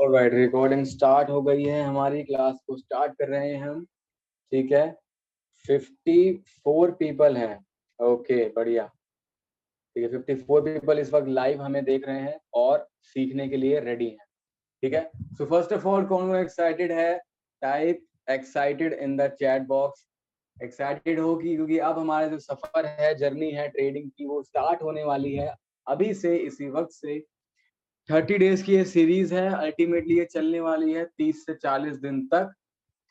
Alright, recording start हो गई है। हमारी क्लास को स्टार्ट कर रहे हैं हम। ठीक है, 54 पीपल हैं। ओके, बढ़िया। ठीक है, 54 पीपल इस वक्त लाइव हमें देख रहे हैं और सीखने के लिए रेडी हैं। ठीक है, सो फर्स्ट ऑफ ऑल कौन एक्साइटेड है? Type excited in the chat box. Excited हो क्योंकि अब हमारा जो सफर है, जर्नी है ट्रेडिंग की, वो स्टार्ट होने वाली है अभी से, इसी वक्त से। 30 डेज की ये सीरीज है। अल्टीमेटली ये चलने वाली है 30 से 40 दिन तक।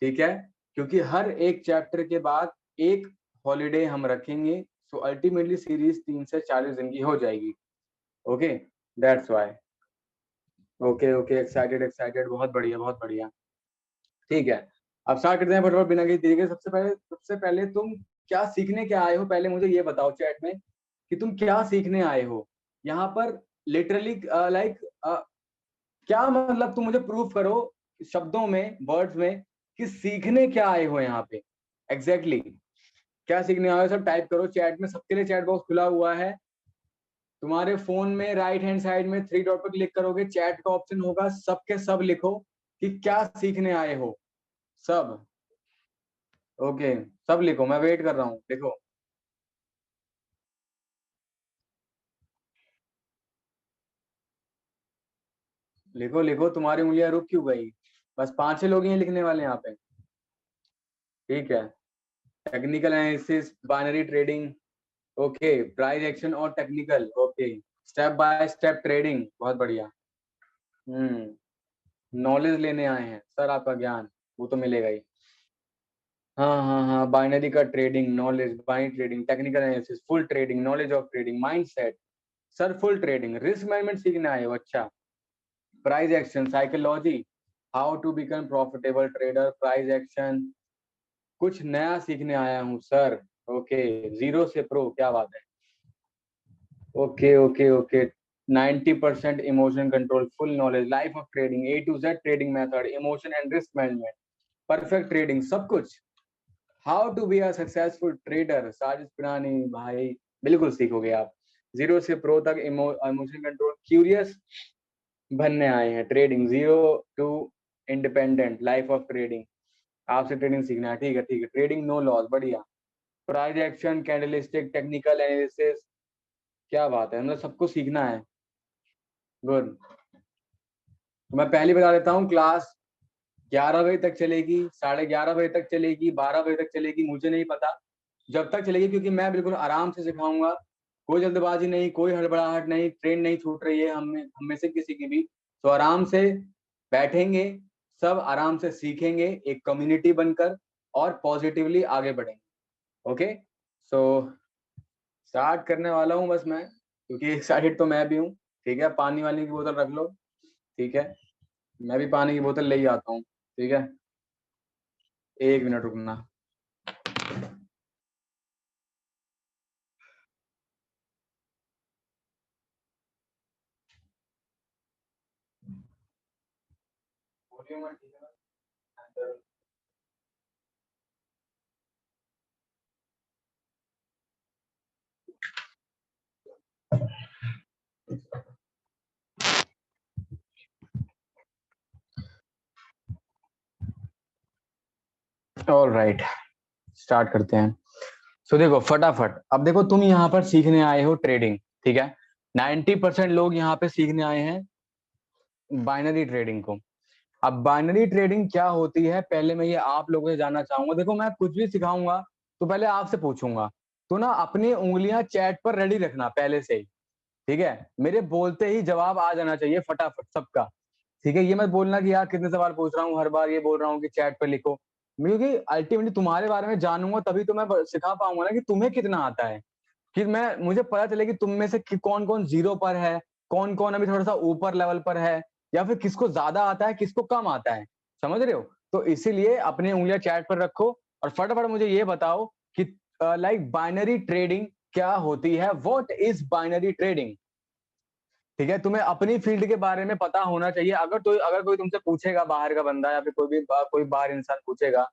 ठीक है, क्योंकि हर एक चैप्टर के बाद एक हॉलीडे हम रखेंगे। सो अल्टीमेटली सीरीज 3 से 40 दिन की हो जाएगी। Okay, that's why. Okay okay, excited excited, बहुत बढ़िया बहुत बढ़िया। ठीक है, अब स्टार्ट करते हैं फटाफट बिना किसी देरी के। सबसे पहले तुम क्या सीखने क्या आए हो, पहले मुझे ये बताओ चैट में कि तुम क्या सीखने आए हो यहाँ पर। लिटरली लाइक क्या मतलब, तुम मुझे प्रूफ करो शब्दों में, वर्ड्स में, कि सीखने क्या आए हो यहाँ पे। एग्जैक्टली क्या सीखने आए हो, सब टाइप करो चैट में। सबके लिए चैट बॉक्स खुला हुआ है। तुम्हारे फोन में राइट हैंड साइड में 3 डॉट पर क्लिक करोगे, चैट का ऑप्शन होगा, सबके सब लिखो कि क्या सीखने आए हो। सब ओके, सब लिखो, मैं वेट कर रहा हूँ। लिखो लिखो लिखो, तुम्हारी उंगलियां रुक क्यों गई? बस 5-6 लोग ही हैं लिखने वाले यहाँ पे। ठीक है, technical analysis, binary trading, okay, price action और technical, okay, step by step trading, बहुत बढ़िया। नॉलेज लेने आए हैं सर, आपका ज्ञान वो तो मिलेगा ही। हाँ हाँ हाँ, बाइनरी का trading, knowledge, binary trading, technical analysis, full trading, knowledge of trading, mindset. Sir full trading, risk management सीखने आए हो, अच्छा। Price action, psychology, how to become profitable trader, price action. कुछ नया सीखने आया हूँ सर। ओके, जीरो से प्रो, क्या बात है। Okay okay okay, 90% emotion control, full knowledge, life of trading, A to Z trading method, emotion and risk management, perfect trading, सब कुछ। How to be a successful trader, Sajid Pirani भाई, बिल्कुल सीखोगे आप। जीरो से प्रो तक, इमोशन कंट्रोल, क्यूरियस बनने आए हैं, trading zero to independent, life of trading, आपसे ट्रेडिंग सीखना है। ठीक है ठीक है, ट्रेडिंग नो लॉस, बढ़िया। Price action, candlestick, technical analysis, क्या बात है, मतलब सबको सीखना है। गुड। तो मैं पहले बता देता हूँ, क्लास 11 बजे तक चलेगी, 11:30 बजे तक चलेगी, 12 बजे तक चलेगी, मुझे नहीं पता जब तक चलेगी, क्योंकि मैं बिल्कुल आराम से सिखाऊंगा। कोई जल्दबाजी नहीं, कोई हड़बड़ाहट नहीं, ट्रेन नहीं छूट रही है हम में से किसी की भी। तो आराम से बैठेंगे, सब आराम से सीखेंगे, एक कम्युनिटी बनकर, और पॉजिटिवली आगे बढ़ेंगे। ओके, सो स्टार्ट करने वाला हूँ बस मैं, क्योंकि एक्साइटेड तो मैं भी हूँ। ठीक है, पानी वाली की बोतल रख लो। ठीक है, मैं भी पानी की बोतल ले ही आता हूँ। ठीक है, 1 मिनट रुकना। ऑल राइट, स्टार्ट करते हैं। सो देखो फटाफट, अब देखो तुम यहाँ पर सीखने आए हो ट्रेडिंग। ठीक है, 90% लोग यहाँ पे सीखने आए हैं बाइनरी ट्रेडिंग को। अब बाइनरी ट्रेडिंग क्या होती है, पहले मैं ये आप लोगों से जानना चाहूंगा। देखो मैं कुछ भी सिखाऊंगा तो पहले आपसे पूछूंगा, तो ना अपनी उंगलियां चैट पर रेडी रखना पहले से ही। ठीक है, मेरे बोलते ही जवाब आ जाना चाहिए फटाफट सबका। ठीक है, ये मत बोलना कि यार कितने सवाल पूछ रहा हूँ, हर बार ये बोल रहा हूँ कि चैट पर लिखो। क्योंकि अल्टीमेटली तुम्हारे बारे में जानूंगा तभी तो मैं सिखा पाऊंगा ना कि तुम्हें कितना आता है। कि मैं, मुझे पता चले कि तुम में से कौन कौन जीरो पर है, कौन कौन अभी थोड़ा सा ऊपर लेवल पर है, या फिर किसको ज्यादा आता है, किसको कम आता है। समझ रहे हो? तो इसीलिए अपनी उंगलियां चैट पर रखो और फटाफट मुझे ये बताओ कि लाइक बाइनरी ट्रेडिंग क्या होती है, व्हाट इज बाइनरी ट्रेडिंग। ठीक है, तुम्हें अपनी फील्ड के बारे में पता होना चाहिए। अगर कोई तुमसे पूछेगा, बाहर का बंदा या फिर कोई बाहर इंसान पूछेगा,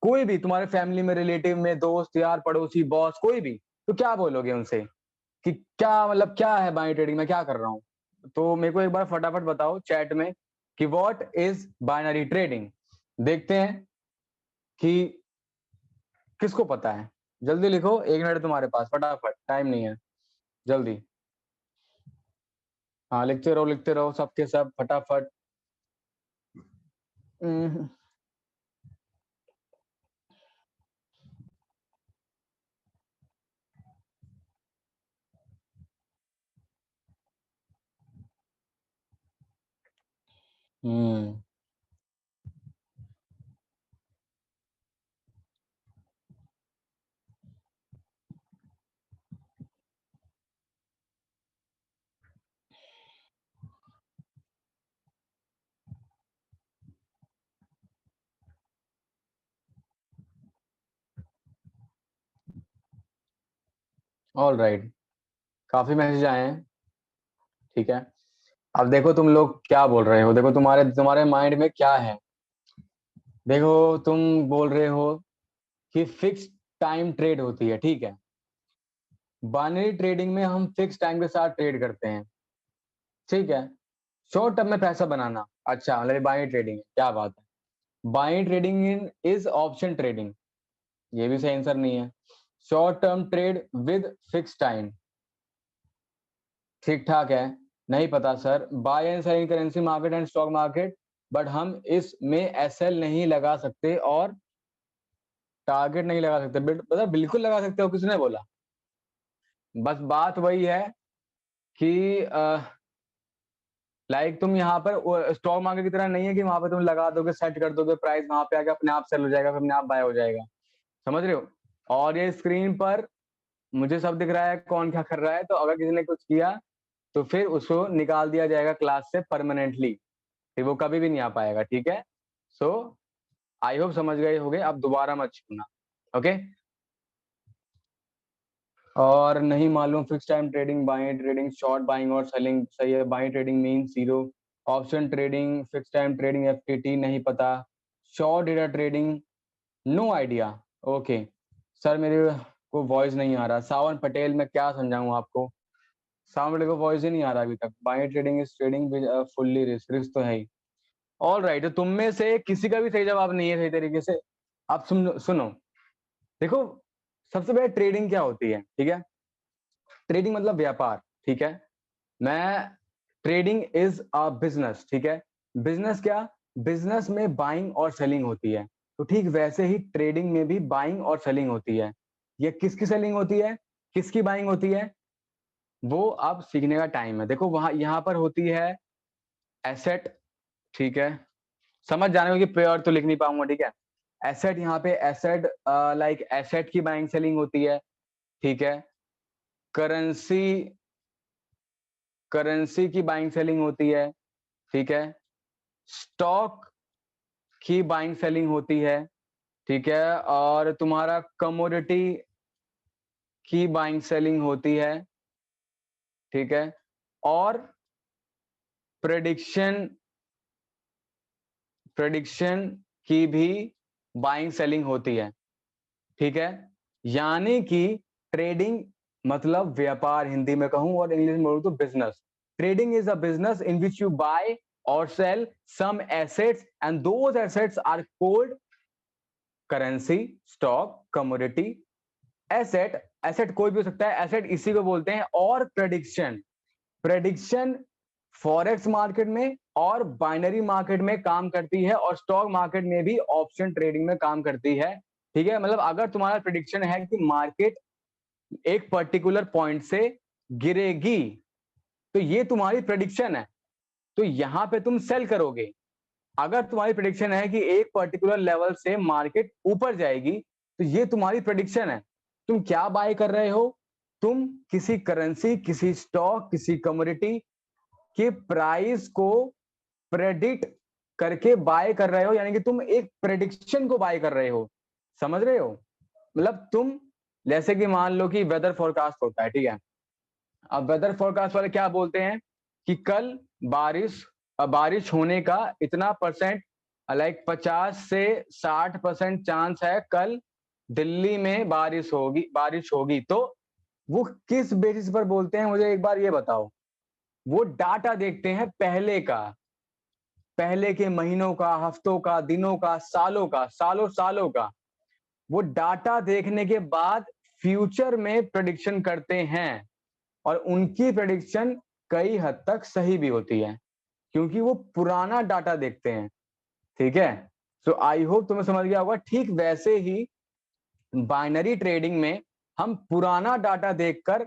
कोई भी तुम्हारे फैमिली में, रिलेटिव में, दोस्त यार, पड़ोसी, बॉस, कोई भी, तो क्या बोलोगे उनसे कि क्या मतलब क्या है बाइनरी ट्रेडिंग, मैं क्या कर रहा हूँ? तो मेरे को एक बार फटाफट बताओ चैट में कि व्हाट इज बाइनरी ट्रेडिंग। देखते हैं कि किसको पता है। जल्दी लिखो, 1 मिनट तुम्हारे पास, फटाफट, टाइम नहीं है, जल्दी। हाँ लिखते रहो सबके सब फटाफट। हम्म ऑल राइट, काफी मैसेज आए हैं, ठीक है। अब देखो तुम लोग क्या बोल रहे हो, देखो तुम्हारे तुम्हारे माइंड में क्या है। देखो तुम बोल रहे हो कि फिक्स टाइम ट्रेड होती है, ठीक है। बाइनरी ट्रेडिंग में हम फिक्स टाइम के साथ ट्रेड करते हैं, ठीक है। शॉर्ट टर्म में पैसा बनाना, अच्छा मतलब बाइनरी ट्रेडिंग है, क्या बात है। Binary trading in is option trading, ये भी सही आंसर नहीं है। Short term trade with fix time, ठीक ठाक है। नहीं पता sir, buy and selling currency market and stock market, but हम इसमें एसएल नहीं लगा सकते और टारगेट नहीं लगा सकते। मतलब बिल्कुल लगा सकते हो, किसने बोला। बस बात वही है कि लाइक तुम यहाँ पर स्टॉक मार्केट की तरह नहीं है कि वहां पे तुम लगा दोगे, सेट कर दोगे प्राइस, वहां पे आके अपने आप सेल हो जाएगा, फिर अपने आप बाय हो जाएगा, समझ रहे हो। और ये स्क्रीन पर मुझे सब दिख रहा है कौन क्या कर रहा है, तो अगर किसी ने कुछ किया तो फिर उसको निकाल दिया जाएगा क्लास से परमानेंटली, फिर वो कभी भी नहीं आ पाएगा, ठीक है। सो आई होप समझ गए होगे, अब दोबारा मत छूना, ओके। और नहीं मालूम fix time trading, buying trading, short buying और सेलिंग, सही है। Buying trading mean zero, option trading, fix time trading FTT नहीं पता, short data trading no idea, okay. Sir मेरे को वॉइस नहीं आ रहा, सावन पटेल, मैं क्या समझाऊं आपको। सावन पटेल को वॉइस ही नहीं आ रहा अभी तक। Buying trading is trading fully risk, risk तो है ही। ऑल राइट, तो तुम में से किसी का भी सही जवाब नहीं है सही तरीके से। आप सुनो, देखो सबसे पहले ट्रेडिंग क्या होती है, ठीक है। ट्रेडिंग मतलब व्यापार, ठीक है। मैं ट्रेडिंग इज अ बिजनेस, ठीक है। बिजनेस क्या, बिजनेस में बाइंग और सेलिंग होती है, तो ठीक वैसे ही ट्रेडिंग में भी बाइंग और सेलिंग होती है। ये किसकी सेलिंग होती है, किसकी बाइंग होती है, वो आप सीखने का टाइम है। देखो वहां यहाँ पर होती है एसेट, ठीक है। समझ जाने को कि प्योर तो लिख नहीं पाऊंगा, ठीक है। एसेट, यहाँ पे एसेट लाइक एसेट की बाइंग सेलिंग होती है, ठीक है। करेंसी, करेंसी की बाइंग सेलिंग होती है, ठीक है। स्टॉक की बाइंग सेलिंग होती है, ठीक है। और तुम्हारा कमोडिटी की बाइंग सेलिंग होती है, ठीक है। और प्रेडिक्शन, प्रेडिक्शन की भी बाइंग सेलिंग होती है, ठीक है। यानी कि ट्रेडिंग मतलब व्यापार हिंदी में कहूं, और इंग्लिश में बोलूं तो business. Trading is a business in which you buy or sell some assets and those assets are called currency, stock, commodity. Asset, asset कोई भी हो सकता है, एसेट इसी को बोलते हैं। और प्रेडिक्शन, प्रेडिक्शन फॉरेक्स मार्केट में और बाइनरी मार्केट में काम करती है, और स्टॉक मार्केट में भी ऑप्शन ट्रेडिंग में काम करती है, ठीक है। मतलब अगर तुम्हारा प्रेडिक्शन है कि मार्केट एक पर्टिकुलर पॉइंट से गिरेगी, तो ये तुम्हारी प्रेडिक्शन है, तो यहां पे तुम सेल करोगे। अगर तुम्हारी प्रेडिक्शन है कि एक पर्टिकुलर लेवल से मार्केट ऊपर जाएगी, तो ये तुम्हारी प्रेडिक्शन है। तुम क्या बाय कर रहे हो, तुम किसी करेंसी, किसी स्टॉक, किसी कमोडिटी के प्राइस को प्रेडिक्ट करके बाय कर रहे हो, यानी कि तुम एक प्रेडिक्शन को बाय कर रहे हो, समझ रहे हो। मतलब तुम जैसे कि मान लो कि वेदर फोरकास्ट होता है, ठीक है। अब वेदर फोरकास्ट वाले क्या बोलते हैं कि कल बारिश, बारिश होने का इतना परसेंट, लाइक 50 से 60% चांस है कल दिल्ली में बारिश होगी, बारिश होगी। तो वो किस बेसिस पर बोलते हैं, मुझे एक बार ये बताओ। वो डाटा देखते हैं पहले का, पहले के महीनों का, हफ्तों का, दिनों का, सालों का, सालों का, वो डाटा देखने के बाद फ्यूचर में प्रेडिक्शन करते हैं, और उनकी प्रेडिक्शन कई हद तक सही भी होती है क्योंकि वो पुराना डाटा देखते हैं। ठीक है, सो आई होप तुम्हें समझ गया होगा। ठीक वैसे ही बाइनरी ट्रेडिंग में हम पुराना डाटा देखकर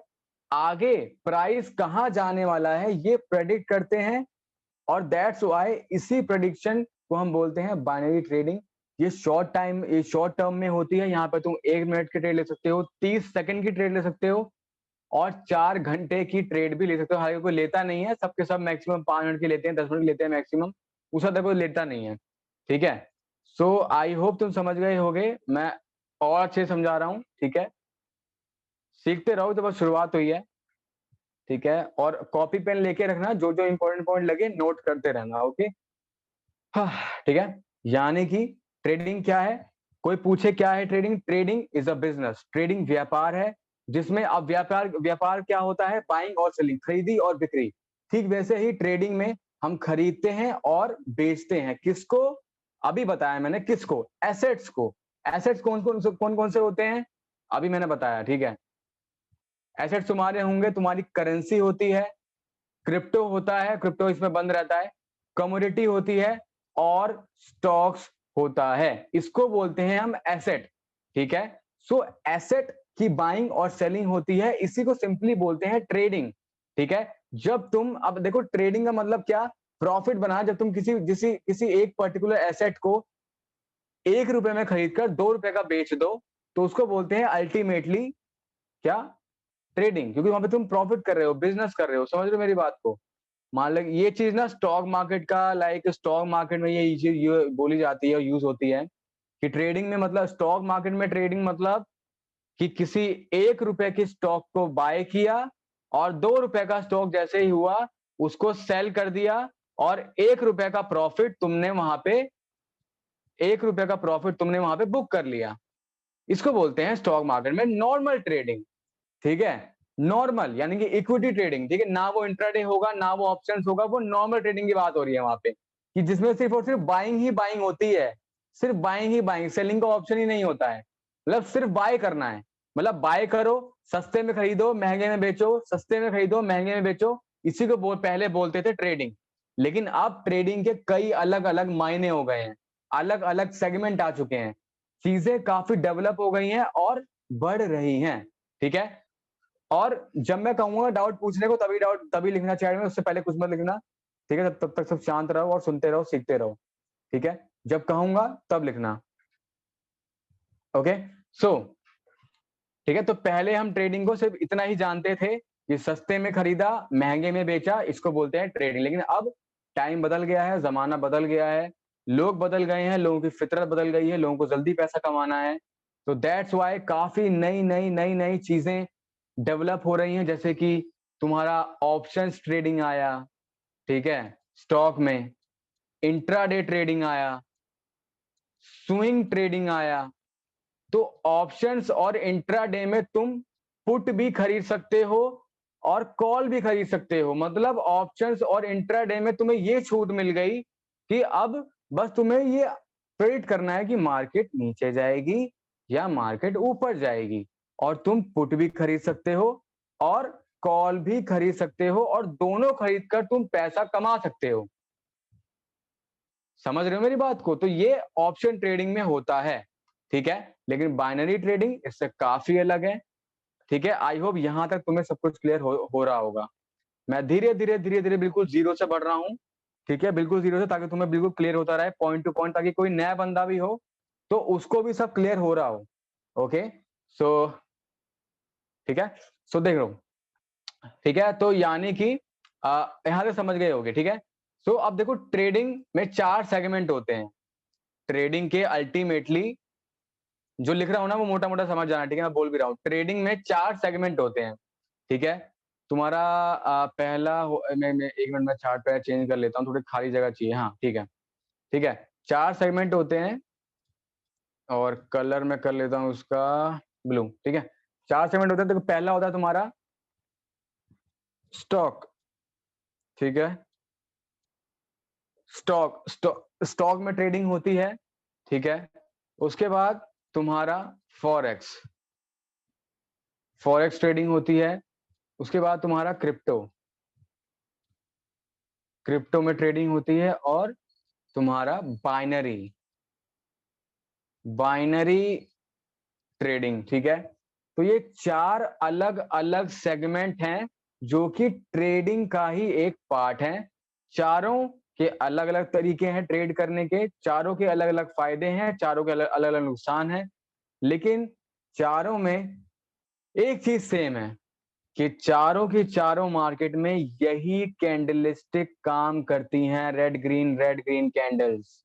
आगे प्राइस कहां जाने वाला है ये प्रेडिक्ट करते हैं, और दैट्स व्हाई इसी प्रेडिक्शन को हम बोलते हैं बाइनरी ट्रेडिंग। ये शॉर्ट टर्म में होती है। यहाँ पे तुम 1 मिनट की ट्रेड ले सकते हो, 30 सेकंड की ट्रेड ले सकते हो, और 4 घंटे की ट्रेड भी ले सकते हो। हालांकि कोई लेता नहीं है, सबके सब मैक्सिमम 5 मिनट की लेते हैं, 10 मिनट की लेते हैं मैक्सिमम, उसका तो कोई लेता नहीं है। ठीक है, सो आई होप तुम समझ गए होगे, मैं और अच्छे समझा रहा हूँ। ठीक है, सीखते रहो, तो बस शुरुआत हुई है। ठीक है, और कॉपी पेन लेके रखना, जो जो इंपॉर्टेंट पॉइंट लगे नोट करते रहना। ओके, हाँ, ठीक है। यानी कि ट्रेडिंग क्या है, कोई पूछे क्या है trading, trading is a business, trading व्यापार है, जिसमें अब व्यापार व्यापार क्या होता है, बाइंग और सेलिंग, खरीदी और बिक्री। ठीक वैसे ही ट्रेडिंग में हम खरीदते हैं और बेचते हैं, किसको, अभी बताया मैंने, किसको, एसेट्स को। एसेट्स कौन कौन से होते हैं, अभी मैंने बताया। ठीक है, एसेट्स तुम्हारे होंगे, तुम्हारी करेंसी होती है, क्रिप्टो होता है, क्रिप्टो इसमें बंद रहता है, कमोडिटी होती है, और स्टॉक्स होता है, इसको बोलते हैं हम एसेट। ठीक है, सो एसेट की बाइंग और सेलिंग होती है, इसी को सिंपली बोलते हैं ट्रेडिंग। ठीक है, जब तुम, अब देखो ट्रेडिंग का मतलब क्या, प्रॉफिट बना, जब तुम किसी एक पर्टिकुलर एसेट को 1 रुपए में खरीद कर 2 रुपए का बेच दो, तो उसको बोलते हैं अल्टीमेटली क्या, ट्रेडिंग, क्योंकि वहां पे तुम प्रॉफिट कर रहे हो, बिजनेस कर रहे हो। समझ रहे हो मेरी बात को। मान लो ये चीज ना स्टॉक मार्केट का, लाइक स्टॉक मार्केट में ये चीज बोली जाती है और यूज होती है कि ट्रेडिंग में, मतलब स्टॉक मार्केट में ट्रेडिंग मतलब कि किसी 1 रुपए की स्टॉक को बाय किया, और 2 रुपए का स्टॉक जैसे ही हुआ उसको सेल कर दिया, और 1 रुपए का प्रॉफिट तुमने वहां पे 1 रुपए का प्रॉफिट तुमने वहां पे बुक कर लिया। इसको बोलते हैं स्टॉक मार्केट में नॉर्मल ट्रेडिंग। ठीक है, नॉर्मल यानी कि इक्विटी ट्रेडिंग। ठीक है, ना वो इंट्राडे होगा, ना वो ऑप्शंस होगा, वो नॉर्मल ट्रेडिंग की बात हो रही है वहां पे, कि जिसमें सिर्फ और सिर्फ बाइंग ही बाइंग होती है, सिर्फ बाइंग ही बाइंग, सेलिंग का ऑप्शन ही नहीं होता है। मतलब सिर्फ बाय करना है, मतलब बाय करो, सस्ते में खरीदो महंगे में बेचो, सस्ते में खरीदो महंगे में बेचो, इसी को पहले बोलते थे ट्रेडिंग। लेकिन अब ट्रेडिंग के कई अलग अलग मायने हो गए हैं, अलग अलग सेगमेंट आ चुके हैं, चीजें काफी डेवलप हो गई हैं और बढ़ रही हैं। ठीक है, और जब मैं कहूंगा डाउट पूछने को, तभी लिखना चैट में, उससे पहले कुछ मत लिखना। ठीक है, तब तक सब शांत रहो और सुनते रहो, सीखते रहो। ठीक है, जब कहूंगा तब लिखना। ओके, सो ठीक है, तो पहले हम ट्रेडिंग को सिर्फ इतना ही जानते थे कि सस्ते में खरीदा महंगे में बेचा, इसको बोलते हैं ट्रेडिंग। लेकिन अब टाइम बदल गया है, जमाना बदल गया है, लोग बदल गए हैं, लोगों की फितरत बदल गई है, लोगों को जल्दी पैसा कमाना है। तो दैट्स वाई काफी नई नई नई नई चीजें डेवलप हो रही हैं, जैसे कि तुम्हारा ऑप्शंस ट्रेडिंग आया। ठीक है, स्टॉक में इंट्राडे ट्रेडिंग आया, स्विंग ट्रेडिंग आया। तो ऑप्शंस और इंट्राडे में तुम पुट भी खरीद सकते हो और कॉल भी खरीद सकते हो। मतलब ऑप्शंस और इंट्राडे में तुम्हें ये छूट मिल गई कि अब बस तुम्हें ये प्रेडिक्ट करना है कि मार्केट नीचे जाएगी या मार्केट ऊपर जाएगी, और तुम पुट भी खरीद सकते हो और कॉल भी खरीद सकते हो, और दोनों खरीद कर तुम पैसा कमा सकते हो। समझ रहे हो मेरी बात को। तो ये ऑप्शन ट्रेडिंग में होता है। ठीक है, लेकिन बाइनरी ट्रेडिंग इससे काफी अलग है। ठीक है, आई होप यहां तक तुम्हें सब कुछ क्लियर हो रहा होगा। मैं धीरे धीरे बिल्कुल जीरो से बढ़ रहा हूँ। ठीक है, बिल्कुल जीरो से, ताकि तुम्हें बिल्कुल क्लियर होता रहे पॉइंट टू पॉइंट, ताकि कोई नया बंदा भी हो तो उसको भी सब क्लियर हो रहा हो। ओके, सो ठीक है, सो देख लो। ठीक है, तो यानी कि यहां से समझ गए होगे। ठीक है, सो अब देखो ट्रेडिंग में 4 सेगमेंट होते हैं। ट्रेडिंग के अल्टीमेटली जो लिख रहा हूं ना वो मोटा मोटा समझ जाना। ठीक है, मैं बोल भी रहा हूँ, ट्रेडिंग में 4 सेगमेंट होते हैं। ठीक है, तुम्हारा पहला मैं 1 मिनट में चार्ट पे चेंज कर लेता हूँ, थोड़ी खाली जगह चाहिए। हाँ ठीक है, ठीक है, 4 सेगमेंट होते हैं, और कलर में कर लेता हूँ उसका ब्लू। ठीक है, 4 सेगमेंट होते हैं। तो पहला होता है तुम्हारा स्टॉक। ठीक है, स्टॉक में ट्रेडिंग होती है, ठीक है। उसके बाद तुम्हारा फॉरेक्स ट्रेडिंग होती है। उसके बाद तुम्हारा क्रिप्टो में ट्रेडिंग होती है, और तुम्हारा बाइनरी ट्रेडिंग, ठीक है। तो ये 4 अलग अलग सेगमेंट हैं जो कि ट्रेडिंग का ही एक पार्ट है। चारों के अलग अलग तरीके हैं ट्रेड करने के, चारों के अलग अलग फायदे हैं, चारों के अलग अलग नुकसान हैं, लेकिन चारों में एक चीज सेम है कि चारों की चारों मार्केट में यही कैंडलस्टिक काम करती हैं, रेड ग्रीन कैंडल्स।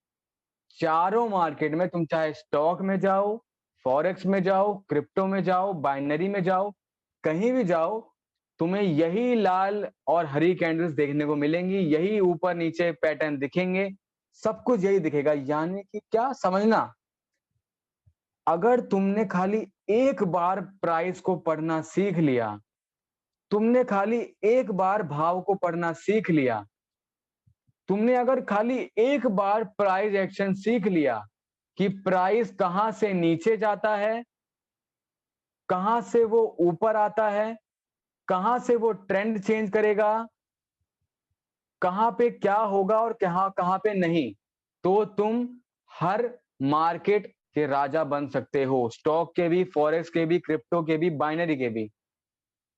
चारों मार्केट में तुम चाहे स्टॉक में जाओ, फॉरेक्स में जाओ, क्रिप्टो में जाओ, बाइनरी में जाओ, कहीं भी जाओ, तुम्हें यही लाल और हरी कैंडल्स देखने को मिलेंगी, यही ऊपर नीचे पैटर्न दिखेंगे, सब कुछ यही दिखेगा। यानी कि क्या समझना, अगर तुमने खाली एक बार प्राइस को पढ़ना सीख लिया, तुमने खाली एक बार भाव को पढ़ना सीख लिया, तुमने अगर खाली एक बार प्राइस एक्शन सीख लिया कि प्राइस कहां से नीचे जाता है, कहां से वो ऊपर आता है, कहां से वो ट्रेंड चेंज करेगा, कहां पे क्या होगा और कहां कहां पे नहीं, तो तुम हर मार्केट के राजा बन सकते हो। स्टॉक के भी, फॉरेक्स के भी, क्रिप्टो के भी, बाइनरी के भी।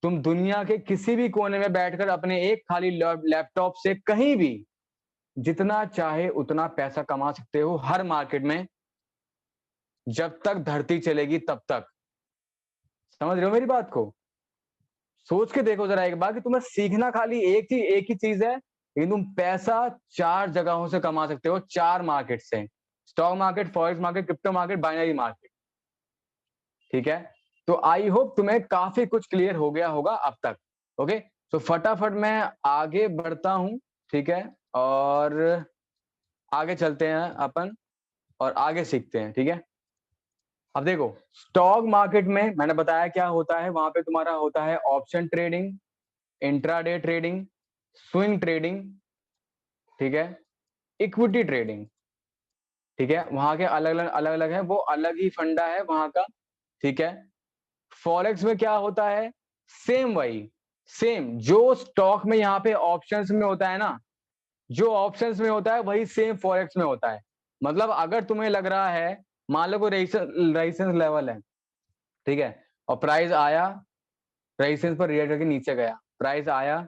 तुम दुनिया के किसी भी कोने में बैठकर अपने एक खाली लैपटॉप से कहीं भी जितना चाहे उतना पैसा कमा सकते हो हर मार्केट में, जब तक धरती चलेगी तब तक। समझ रहे हो मेरी बात को? सोच के देखो जरा एक बार कि तुम्हें सीखना खाली एक ही चीज है, लेकिन तुम पैसा 4 जगहों से कमा सकते हो, 4 मार्केट से। Stock market, forex market, crypto market, binary market, ठीक है। तो आई होप तुम्हें काफी कुछ क्लियर हो गया होगा अब तक। ओके, तो फटाफट मैं आगे बढ़ता हूं, ठीक है, और आगे चलते हैं अपन और आगे सीखते हैं, ठीक है। अब देखो, स्टॉक मार्केट में मैंने बताया क्या होता है, वहां पे तुम्हारा होता है option trading, intraday trading, swing trading, ठीक है, इक्विटी ट्रेडिंग, ठीक है। वहां के अलग अलग है, वो अलग ही फंडा है वहां का, ठीक है। फॉरेक्स में क्या होता है, सेम वही, सेम जो स्टॉक में यहाँ पे ऑप्शंस में होता है ना, जो ऑप्शंस में होता है वही सेम फॉरेक्स में होता है। मतलब अगर तुम्हें लग रहा है, मान लो कोई रेजिस्टेंस लेवल है, ठीक है, और प्राइस आया, रेजिस्टेंस पर रिएक्ट करके नीचे गया, प्राइस आया,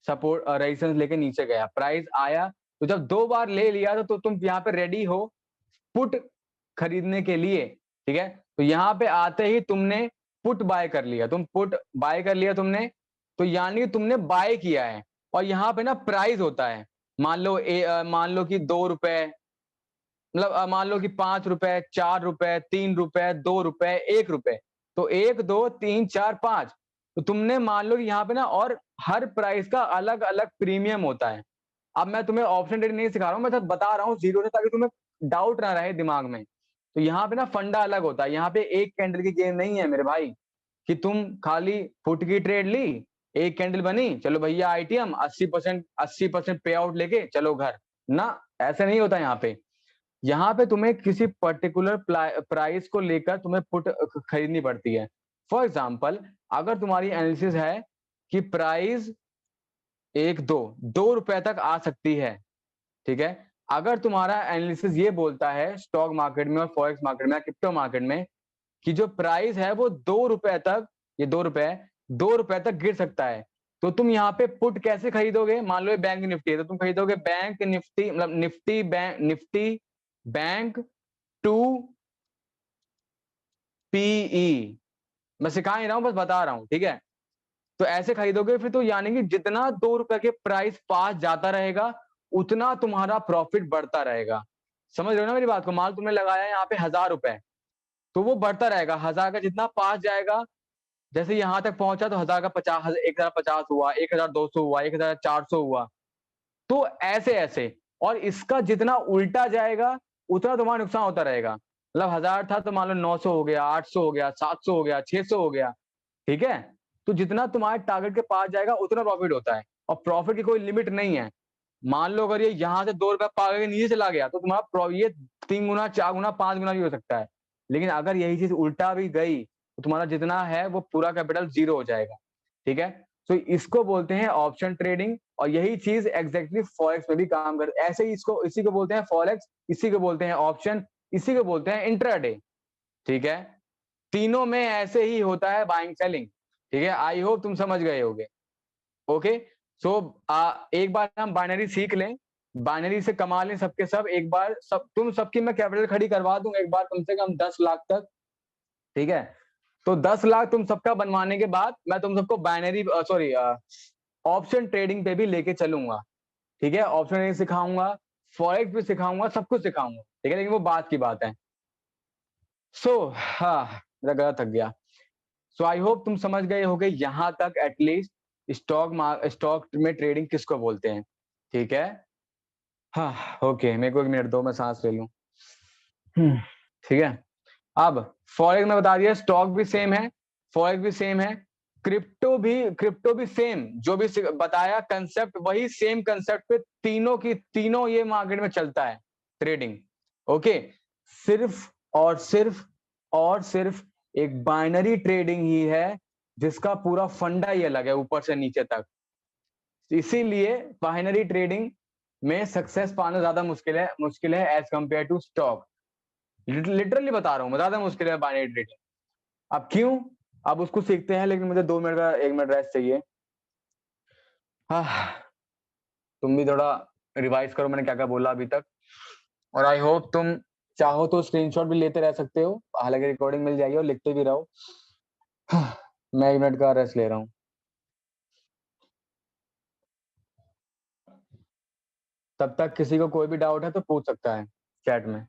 सपोर्ट रेजिस्टेंस लेके नीचे गया, प्राइस आया, तो जब 2 बार ले लिया तो तुम यहाँ पे रेडी हो पुट खरीदने के लिए, ठीक है। तो यहाँ पे आते ही तुमने पुट बाय कर लिया, तुम पुट बाय कर लिया तुमने, तो यानी तुमने बाय किया है। और यहाँ पे ना प्राइस होता है, मान लो कि 2 रुपए, मतलब मान लो कि 5 रुपए, 4 रुपए, 3 रुपए, 2 रुपए, 1 रुपए, तो 1 2 3 4 5, तो तुमने मान लो कि यहाँ पे ना, और हर प्राइस का अलग अलग प्रीमियम होता है। अब मैं तुम्हें ऑप्शन ट्रेडिंग नहीं सिखा रहा हूँ, मैं तो बता रहा हूँ जीरो से, ताकि तुम्हें डाउट ना रहे दिमाग में। तो यहाँ पे ना फंडा अलग होता है, यहाँ पे एक कैंडल की गेम नहीं है मेरे भाई, कि तुम खाली फुट की ट्रेड ली, एक कैंडल बनी, चलो भैया आईटीएम 80% पे आउट लेके चलो घर ना, ऐसे नहीं होता यहाँ पे। यहाँ पे तुम्हें किसी पर्टिकुलर प्राइस को लेकर तुम्हें पुट खरीदनी पड़ती है। फॉर एग्जाम्पल, अगर तुम्हारी एनालिसिस है कि प्राइस 2 रुपए तक आ सकती है, ठीक है, अगर तुम्हारा एनालिसिस ये बोलता है स्टॉक मार्केट में और फॉरेक्स मार्केट में, क्रिप्टो मार्केट में, कि जो प्राइस है वो 2 रुपए तक, ये 2 रुपए तक गिर सकता है, तो तुम यहाँ पे पुट कैसे खरीदोगे? मान लो ये बैंक निफ्टी है, तो तुम खरीदोगे बैंक निफ्टी, मतलब निफ्टी बैंक टू पीई। मैं सिखा नहीं रहा हूं, बस बता रहा हूं, ठीक है। तो ऐसे खरीदोगे फिर, तो यानी कि जितना 2 रुपए के प्राइस पास जाता रहेगा, उतना तुम्हारा प्रॉफिट बढ़ता रहेगा। समझ रहे हो ना मेरी बात को? माल तुमने लगाया है यहाँ पे 1000 रुपए, तो वो बढ़ता रहेगा, 1000 का जितना पास जाएगा, जैसे यहां तक पहुंचा तो 1000 का 50, 1050 हुआ, 1200 हुआ, 1400 हुआ, तो ऐसे ऐसे। और इसका जितना उल्टा जाएगा, उतना तुम्हारा नुकसान होता रहेगा। मतलब 1000 था तो मान लो 900 हो गया, 800 हो गया, 700 हो गया, 600 हो गया, ठीक है। तो जितना तुम्हारे टारगेट के पास जाएगा उतना प्रॉफिट होता है, और प्रॉफिट की कोई लिमिट नहीं है। मान लो अगर ये यहाँ से 2 रुपया पा के नीचे चला गया तो तुम्हारा ये 3 गुना, 4 गुना, 5 गुना भी हो सकता है। लेकिन अगर यही चीज उल्टा भी गई तो तुम्हारा जितना है वो पूरा कैपिटल 0 हो जाएगा। ठीक है, तो इसको बोलते हैं ऑप्शन ट्रेडिंग, और यही चीज एग्जैक्टली फॉरेक्स में भी काम कर, ऐसे ही इसको, इसी को बोलते हैं फॉरेक्स, इसी को बोलते हैं ऑप्शन, इसी को बोलते हैं इंट्राडे। ठीक है, तीनों में ऐसे ही होता है बाइंग सेलिंग। ठीक है, आई होप तुम समझ गए होगे। ओके, सो एक बार हम बाइनरी सीख लें, बाइनरी से कमा लें सबके सब, एक बार तुम सबकी मैं कैपिटल खड़ी करवा दूं एक बार कम से कम 10 लाख तक। ठीक है, तो 10 लाख तुम सबका बनवाने के बाद मैं तुम सबको बाइनरी सॉरी ऑप्शन ट्रेडिंग पे भी लेके चलूंगा। ठीक है, ऑप्शन ट्रेडिंग सिखाऊंगा, फॉरेक्स भी सिखाऊंगा, सब कुछ सिखाऊंगा। ठीक है, लेकिन वो बात की बात है। हाँ, मेरा गला थक गया। सो आई होप तुम समझ गए होगे यहां तक एटलीस्ट स्टॉक में ट्रेडिंग किसको बोलते हैं। ठीक है, हाँ ओके, मेरे को 1 मिनट दो, मैं सांस ले लूं। ठीक है, अब फॉरेक्स में बता दिया, स्टॉक भी सेम है, फॉरेक्स भी सेम है, क्रिप्टो भी सेम, जो भी बताया कंसेप्ट वही सेम कंसेप्ट पे तीनों ये मार्केट में चलता है ट्रेडिंग। ओके, सिर्फ और सिर्फ एक बाइनरी ट्रेडिंग ही है जिसका पूरा फंडा ही अलग है ऊपर से नीचे तक। इसीलिए बाइनरी ट्रेडिंग में सक्सेस पाना ज्यादा मुश्किल है as compare to stock. Literally बता रहा हूँ, ज्यादा मुश्किल है बाइनरी ट्रेडिंग। अब क्यों, अब उसको सीखते हैं, लेकिन मुझे 2 मिनट का 1 मिनट रेस्ट चाहिए। हाँ, तुम भी थोड़ा रिवाइज करो मैंने क्या क्या बोला अभी तक, और आई होप तुम चाहो तो स्क्रीनशॉट भी लेते रह सकते हो, हालांकि रिकॉर्डिंग मिल जाएगी, और लिखते भी रहो। मैं 1 मिनट का रेस्ट ले रहा हूँ। तब तक किसी को कोई भी डाउट है तो पूछ सकता है चैट में।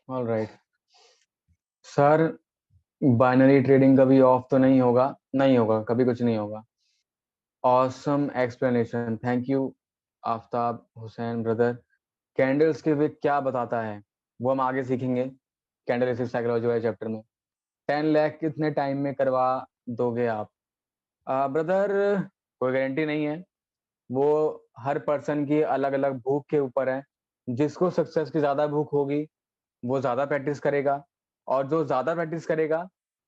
ऑलराइट सर, बाइनरी ट्रेडिंग कभी ऑफ तो नहीं होगा, नहीं होगा, कभी कुछ नहीं होगा। Awesome explanation, thank you Aftab Hussain brother. Candles के वे क्या बताता है वो हम आगे सीखेंगे, कैंडल साइकोलॉजी वाले चैप्टर में। 10 लाख कितने टाइम में करवा दोगे आप? ब्रदर, कोई गारंटी नहीं है, वो हर पर्सन की अलग अलग भूख के ऊपर है। जिसको सक्सेस की ज्यादा भूख होगी वो ज्यादा प्रैक्टिस करेगा, और जो ज्यादा प्रैक्टिस करेगा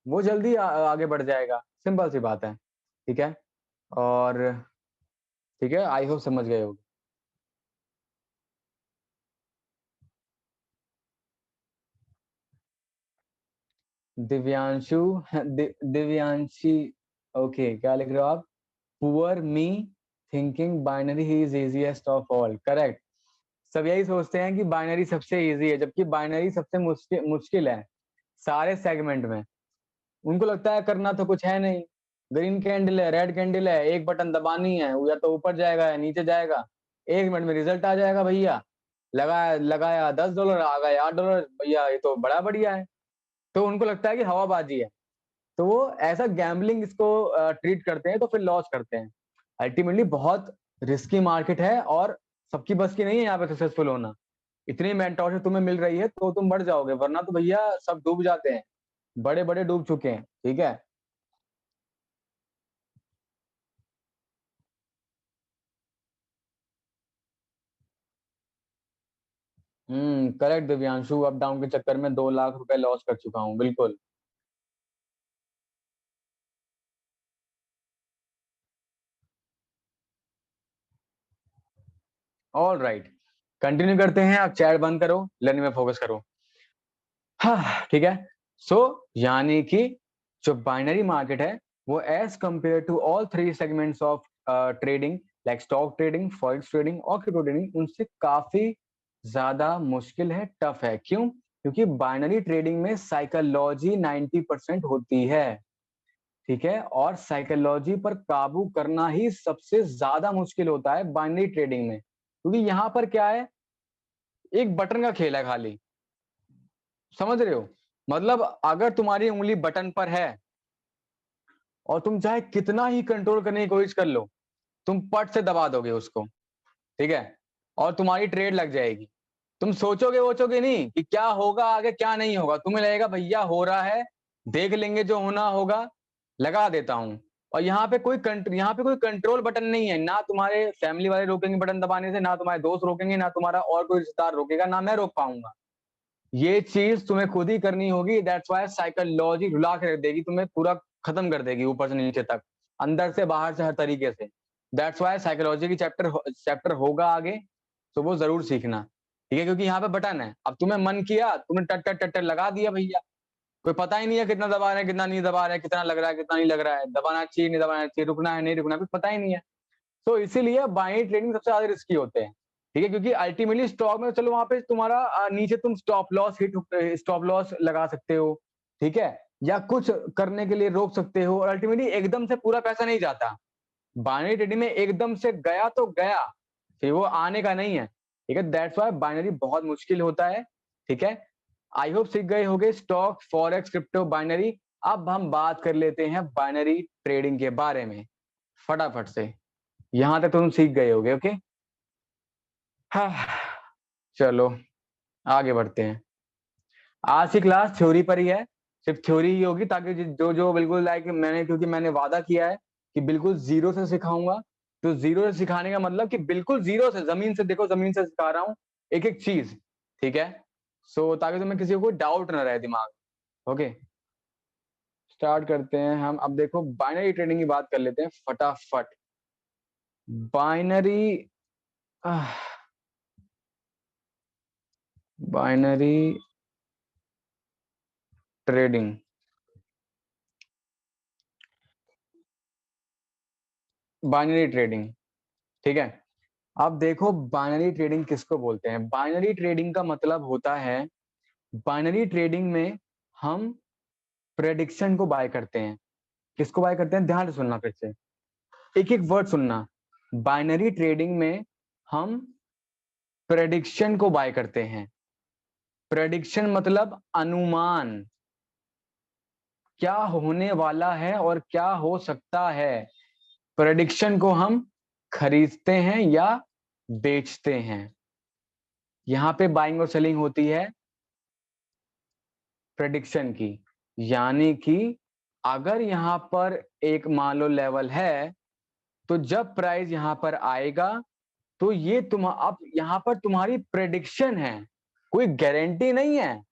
वो जल्दी आगे बढ़ जाएगा, सिंपल सी बात है। ठीक है, और ठीक है, आई होप समझ गए हो। दिव्यांशु, दिव्यांशी, ओके, क्या लिख रहे हो आप? Poor me thinking binary he is easiest of all, correct. सब यही सोचते हैं कि बाइनरी सबसे इजी है, जबकि बाइनरी सबसे मुश्किल मुश्किल है सारे सेगमेंट में। उनको लगता है करना तो कुछ है नहीं, ग्रीन कैंडल है, रेड कैंडल है, एक बटन दबानी है, या तो ऊपर जाएगा या नीचे जाएगा, 1 मिनट में रिजल्ट आ जाएगा भैया। लगाया लगाया $10, आ गए $8, भैया ये तो बड़ा बढ़िया है। तो उनको लगता है कि हवाबाजी है, तो वो ऐसा गैम्बलिंग इसको ट्रीट करते हैं, तो फिर लॉस करते हैं। अल्टीमेटली बहुत रिस्की मार्केट है, और सबकी बस की नहीं है यहाँ पे सक्सेसफुल होना। इतनी मेंटोरशिप तुम्हें मिल रही है तो तुम बढ़ जाओगे, वरना तो भैया सब डूब जाते हैं, बड़े बड़े डूब चुके हैं। ठीक है, करेक्ट दिव्यांशु, अप डाउन के चक्कर में 2 लाख रुपए लॉस कर चुका हूँ, बिल्कुल। ऑल राइट, कंटिन्यू करते हैं। आप चैट बंद करो, लर्निंग में फोकस करो। हाँ ठीक है। सो यानी कि जो बाइनरी मार्केट है वो as compare to all three segments of trading like stock trading, forex trading और क्रिप्टो ट्रेडिंग, उनसे काफी ज्यादा मुश्किल है, टफ है। क्यों? क्योंकि बाइनरी ट्रेडिंग में साइकोलॉजी 90% होती है, ठीक है, और साइकोलॉजी पर काबू करना ही सबसे ज्यादा मुश्किल होता है बाइनरी ट्रेडिंग में, क्योंकि यहाँ पर क्या है, एक बटन का खेल है खाली। समझ रहे हो? मतलब अगर तुम्हारी उंगली बटन पर है और तुम चाहे कितना ही कंट्रोल करने की कोशिश कर लो, तुम पट से दबा दोगे उसको, ठीक है, और तुम्हारी ट्रेड लग जाएगी। तुम सोचोगे वोचोगे नहीं कि क्या होगा आगे क्या नहीं होगा, तुम्हें लगेगा भैया हो रहा है, देख लेंगे जो होना होगा, लगा देता हूं। और यहाँ पे कोई कंट्रोल बटन नहीं है, ना तुम्हारे फैमिली वाले रोकेंगे बटन दबाने से, ना तुम्हारे दोस्त रोकेंगे, ना तुम्हारा और कोई रिश्तेदार रोकेगा, ना मैं रोक पाऊंगा। ये चीज तुम्हें खुद ही करनी होगी। दैट्स वाई साइकोलॉजी रुला के रख देगी, तुम्हें पूरा खत्म कर देगी ऊपर से नीचे तक, अंदर से बाहर से हर तरीके से। दैट्स वाई साइकोलॉजी की चैप्टर होगा आगे, तो वो जरूर सीखना, ठीक है, क्योंकि यहाँ पे बटन है। अब तुम्हें मन किया, तुमने टट टट टट टट लगा दिया भैया, कोई पता ही नहीं है कितना दबा रहे हैं कितना नहीं दबा रहे हैं, कितना लग रहा है कितना नहीं लग रहा है, दबाना चाहिए नहीं दबाना चाहिए, रुकना है नहीं रुकना, कुछ पता ही नहीं है। तो इसीलिए बाइनरी ट्रेडिंग सबसे ज्यादा रिस्की होते हैं, ठीक है, क्योंकि अल्टीमेटली स्टॉक में चलो वहां पे तुम्हारा नीचे तुम स्टॉप लॉस लगा सकते हो, ठीक है, या कुछ करने के लिए रोक सकते हो, और अल्टीमेटली एकदम से पूरा पैसा नहीं जाता। बाइनरी ट्रेडिंग में एकदम से गया तो गया, फिर वो आने का नहीं है, ठीक है। दैट्स वाई बाइनरी बहुत मुश्किल होता है, ठीक है। आई होप सीख गए होगे स्टॉक, फॉरेक्स, क्रिप्टो, बाइनरी। अब हम बात कर लेते हैं बाइनरी ट्रेडिंग के बारे में फटाफट से। यहां तक तो तुम सीख गए होगे, ओके। हाँ, चलो आगे बढ़ते हैं। आज की क्लास थ्योरी पर ही है, सिर्फ थ्योरी ही होगी, ताकि जो जो बिल्कुल लाइक मैंने, क्योंकि मैंने वादा किया है कि बिल्कुल जीरो से सिखाऊंगा। तो जीरो से सिखाने का मतलब कि बिल्कुल जीरो से, जमीन से, देखो जमीन से सिखा रहा हूँ एक एक चीज, ठीक है। सो ताकि तुम्हें किसी को डाउट ना रहे दिमाग। ओके, स्टार्ट करते हैं हम। अब देखो बाइनरी ट्रेडिंग की बात कर लेते हैं फटाफट। Binary binary trading, binary trading, ठीक है। अब देखो बाइनरी ट्रेडिंग किसको बोलते हैं। बाइनरी ट्रेडिंग का मतलब होता है, बाइनरी ट्रेडिंग में हम प्रेडिक्शन को बाय करते हैं। किसको बाय करते हैं, ध्यान से सुनना, फिर से एक एक वर्ड सुनना। बाइनरी ट्रेडिंग में हम प्रेडिक्शन को बाय करते हैं। प्रेडिक्शन मतलब अनुमान, क्या होने वाला है और क्या हो सकता है, प्रेडिक्शन को हम खरीदते हैं या बेचते हैं। यहां पे बाइंग और सेलिंग होती है प्रेडिक्शन की। यानी कि अगर यहां पर एक मान लो लेवल है, तो जब प्राइस यहां पर आएगा, तो ये अब यहां पर तुम्हारी प्रेडिक्शन है, कोई गारंटी नहीं है,